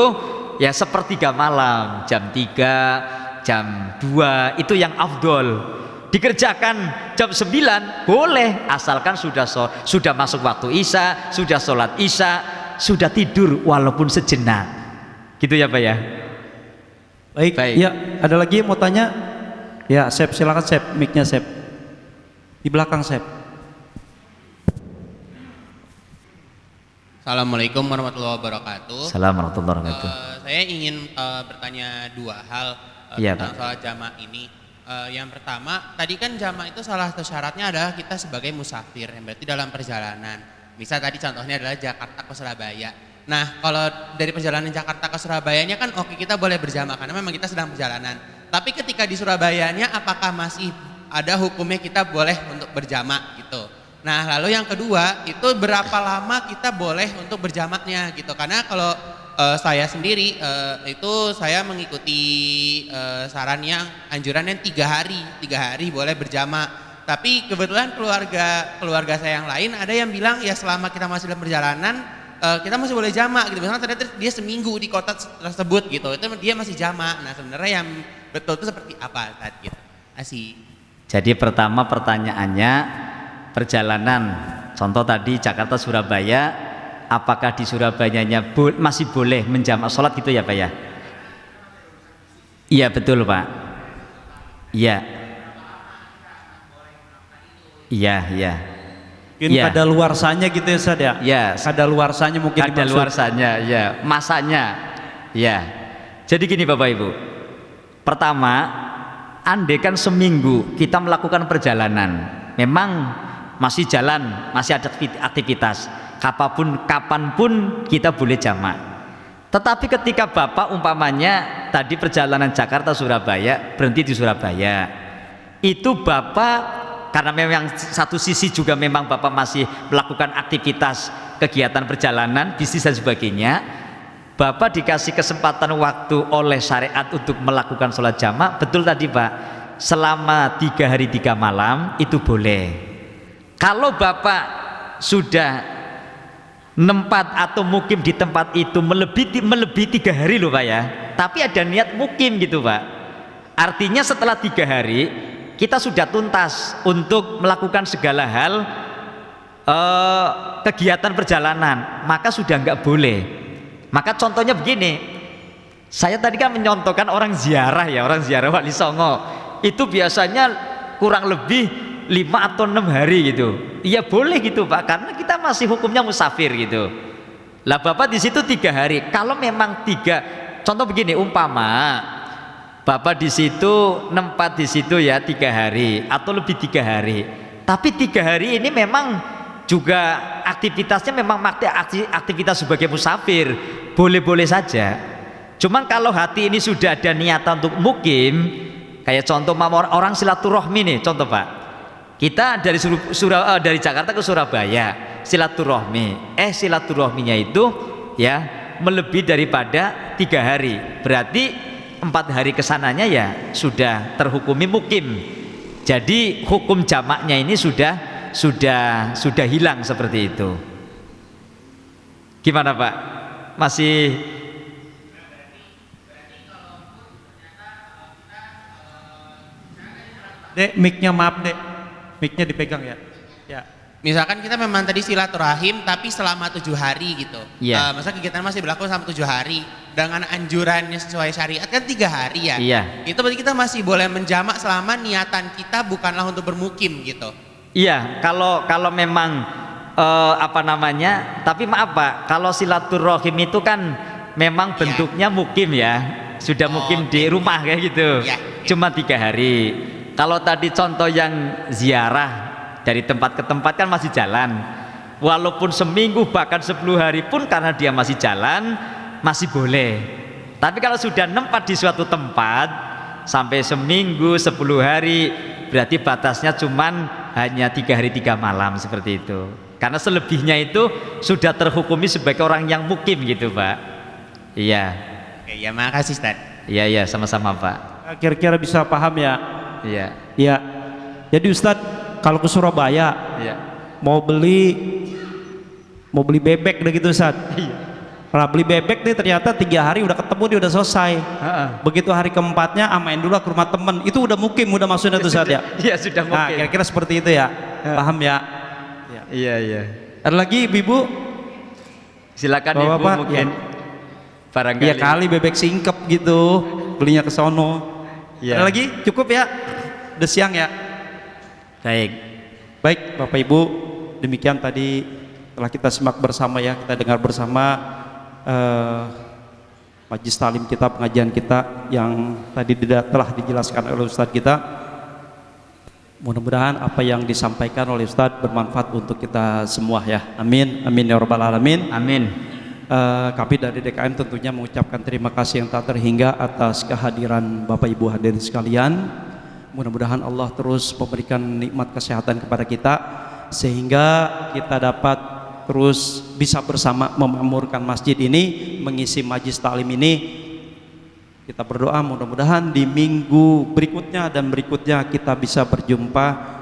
ya sepertiga malam, jam 3, jam 2, itu yang afdol. Dikerjakan jam 9 boleh, asalkan sudah masuk waktu isya, sudah sholat isya, sudah tidur walaupun sejenak. Gitu ya Pak ya. Baik. Ya, ada lagi yang mau tanya? Ya, Sep, silakan Sep, mic-nya Sep. Di belakang Sep. Assalamualaikum warahmatullahi wabarakatuh. Assalamualaikum warahmatullahi wabarakatuh. Saya ingin bertanya 2 hal tentang sholat jamak ini. Yang pertama, tadi kan jamak itu salah satu syaratnya adalah kita sebagai musafir, yang berarti dalam perjalanan. Misal tadi contohnya adalah Jakarta ke Surabaya. Nah, kalau dari perjalanan Jakarta ke Surabayanya kan oke, kita boleh berjamak karena memang kita sedang perjalanan. Tapi ketika di Surabayanya apakah masih ada hukumnya kita boleh untuk berjamak gitu? Nah, lalu yang kedua, itu berapa lama kita boleh untuk berjamaknya gitu? Karena kalau saya sendiri itu saya mengikuti saran yang anjuran yang 3 hari boleh berjamak. Tapi kebetulan keluarga saya yang lain ada yang bilang ya selama kita masih dalam perjalanan kita masih boleh jamak gitu. Misalnya ternyata dia seminggu di kota tersebut gitu, itu dia masih jamak. Nah, sebenarnya yang betul itu seperti apa tadi gitu? Asih. Jadi pertama pertanyaannya, perjalanan contoh tadi Jakarta Surabaya, apakah di Surabayanya masih boleh menjamak sholat gitu ya Pak ya? Iya betul Pak. Iya. Mungkin ya. kadaluarsanya gitu ya Ustaz ya? Ya. Kadaluarsanya mungkin Kadaluarsanya ya, masanya. Ya. Jadi gini Bapak Ibu. Pertama, andai kan seminggu kita melakukan perjalanan, memang masih jalan, masih ada aktivitas, kapanpun kita boleh jamak. Tetapi ketika Bapak umpamanya tadi perjalanan Jakarta Surabaya, berhenti di Surabaya, itu Bapak karena memang satu sisi juga memang Bapak masih melakukan aktivitas kegiatan perjalanan, bisnis dan sebagainya, Bapak dikasih kesempatan waktu oleh syariat untuk melakukan sholat jamak. Betul tadi Pak, selama 3 hari 3 malam itu boleh. Kalau Bapak sudah nempat atau mukim di tempat itu melebihi 3 hari loh Pak ya, tapi ada niat mukim gitu Pak, artinya setelah 3 hari kita sudah tuntas untuk melakukan segala hal kegiatan perjalanan, maka sudah nggak boleh. Maka contohnya begini, saya tadi kan menyontohkan orang ziarah Wali Songo, itu biasanya kurang lebih 5 atau 6 hari gitu. Iya boleh gitu Pak, karena kita masih hukumnya musafir gitu. Lah Bapak di situ 3 hari. Kalau memang 3, contoh begini, umpama Bapak di situ nempat di situ ya 3 hari atau lebih 3 hari. Tapi 3 hari ini memang juga aktivitasnya memang aktivitas sebagai musafir, boleh-boleh saja. Cuman kalau hati ini sudah ada niatan untuk mukim, kayak contoh orang silaturahmi nih, contoh Pak, kita dari Jakarta ke Surabaya silaturahmi, silaturahminya itu ya melebihi daripada 3 hari, berarti 4 hari kesananya ya sudah terhukumi mukim. Jadi hukum jamaknya ini sudah hilang seperti itu. Gimana Pak? Masih Dek, mic-nya maaf Dek, mic-nya dipegang ya. Ya. Misalkan kita memang tadi silaturahim tapi selama 7 hari gitu. Iya. Masa kegiatan masih berlaku selama 7 hari dengan anjurannya sesuai syariat kan 3 hari ya. Iya. Itu berarti kita masih boleh menjamak selama niatan kita bukanlah untuk bermukim gitu. Iya, kalau memang tapi maaf Pak, kalau silaturahim itu kan memang bentuknya mukim ya. sudah mukim di rumah kayak gitu. Ya. Cuma 3 hari. Kalau tadi contoh yang ziarah dari tempat ke tempat kan masih jalan. Walaupun seminggu bahkan 10 hari pun karena dia masih jalan masih boleh. Tapi kalau sudah nempat di suatu tempat sampai seminggu 10 hari berarti batasnya cuman hanya 3 hari 3 malam seperti itu. Karena selebihnya itu sudah terhukumi sebagai orang yang mukim gitu Pak. Iya. Oke, ya makasih Ustaz. Iya sama-sama Pak. Kira-kira bisa paham ya? Iya. Iya. Jadi Ustadz kalau ke Surabaya Iya. mau beli bebek deh gitu Ustaz. Iya. Nah beli bebek nih ternyata 3 hari udah ketemu dia udah selesai. Begitu hari keempatnya main dulu ke rumah temen, itu udah mukim, udah maksudnya tuh Ustaz ya? Iya sudah mukim. Nah kira-kira seperti itu ya, paham ya? Iya. Ada lagi ibu? Silakan Bapak, Ibu mungkin. Barangkali. Iya kali bebek singkep gitu, belinya ke sono. Iya. Ada lagi? Cukup ya? Udah siang ya? Baik Bapak Ibu, demikian tadi telah kita simak bersama ya, kita dengar bersama majlis talim kita, pengajian kita yang tadi telah dijelaskan oleh Ustadz kita. Mudah-mudahan apa yang disampaikan oleh Ustadz bermanfaat untuk kita semua ya. Amin, amin ya rabbal alamin. Amin. Kami dari DKM tentunya mengucapkan terima kasih yang tak terhingga atas kehadiran Bapak Ibu hadirin sekalian. Mudah-mudahan Allah terus memberikan nikmat kesehatan kepada kita sehingga kita dapat terus bisa bersama memakmurkan masjid ini, mengisi majlis taklim ini. Kita berdoa mudah-mudahan di minggu berikutnya dan berikutnya kita bisa berjumpa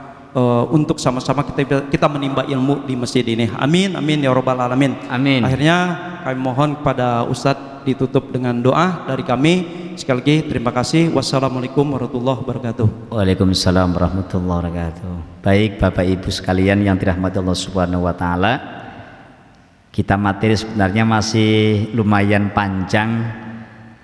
untuk sama-sama kita menimba ilmu di masjid ini. Amin, amin ya rabbal alamin. Amin. Akhirnya kami mohon kepada Ustadz ditutup dengan doa dari kami. Sekali lagi terima kasih. Wassalamualaikum warahmatullahi wabarakatuh. Waalaikumsalam warahmatullahi wabarakatuh. Baik Bapak Ibu sekalian yang dirahmati Allah Subhanahu wa taala. Kita materi sebenarnya masih lumayan panjang.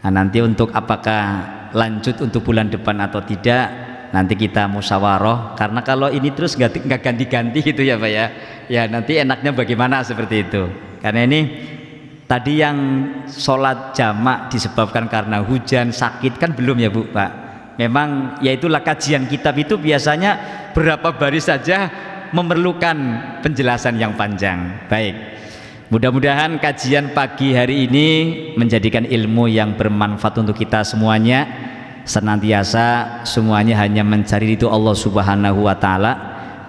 Nah, nanti untuk apakah lanjut untuk bulan depan atau tidak, nanti kita musyawarah. Karena kalau ini terus nggak ganti-ganti gitu ya Pak ya. Ya nanti enaknya bagaimana seperti itu. Karena ini tadi yang sholat jamak disebabkan karena hujan, sakit kan belum ya Bu Pak. Memang ya itulah kajian kitab itu biasanya berapa baris saja memerlukan penjelasan yang panjang. Baik. Mudah-mudahan kajian pagi hari ini menjadikan ilmu yang bermanfaat untuk kita semuanya. Senantiasa semuanya hanya mencari ridho Allah Subhanahu wa taala,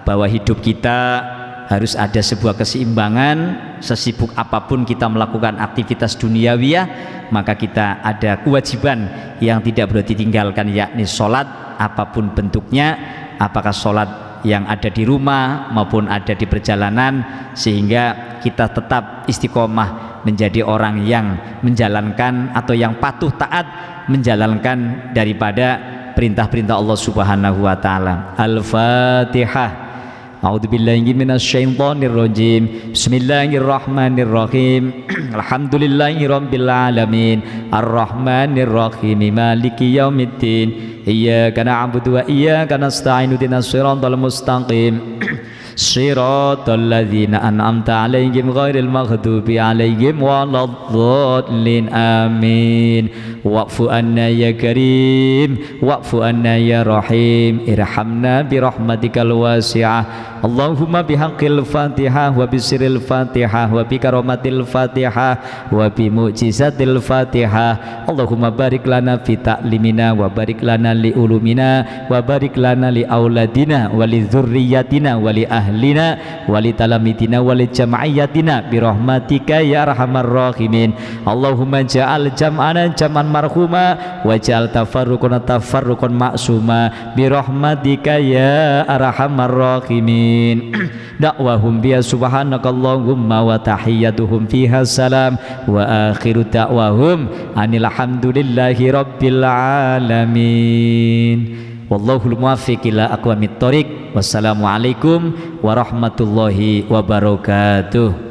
bahwa hidup kita harus ada sebuah keseimbangan. Sesibuk apapun kita melakukan aktivitas duniawiyah, maka kita ada kewajiban yang tidak boleh ditinggalkan, yakni sholat apapun bentuknya, apakah sholat yang ada di rumah maupun ada di perjalanan, sehingga kita tetap istiqomah menjadi orang yang menjalankan atau yang patuh taat menjalankan daripada perintah-perintah Allah Subhanahu wa taala. Al-Fatihah. A'udzubillahi minasyaitonirrajim. Bismillahirrahmanirrahim. Alhamdulillahirabbil alamin. Arrahmanirrahim. Maliki yaumiddin. Iyyaka na'budu wa iyyaka nasta'in. Ihdinas siratal mustaqim. Shiratal ladzina an'amta 'alaihim ghairil maghdubi 'alaihim waladdallin. Amin. Wa'fu anna ya karim, wa'fu anna ya rahim, irhamna birahmatikal wasi'ah. Allahumma bihaqqil Fatihah wa bisiril Fatihah wa bikaromatil Fatihah wa bimu'jizatil Fatihah. Allahumma barik lana fi ta'limina wa barik lana li ulumina wa barik lana li auladina wa li dzurriyyatina wa li ahlina wa li talamidina wa li jam'iyatina birahmatika ya arhamar rahimin. Allahumma ja'al jam'ana jam'an marhuma wa ja'al tafarruqana tafarruqan ma'suma birahmatika ya arhamar rahimin. Da'wahum biya subhanakallahumma wa tahiyyatuhum fiha salam wa akhiru da'wahum anil hamdulillahi rabbil alamin. Wallahul muwaffiq ila aqwamit thoriq. Wassalamualaikum warahmatullahi wabarakatuh.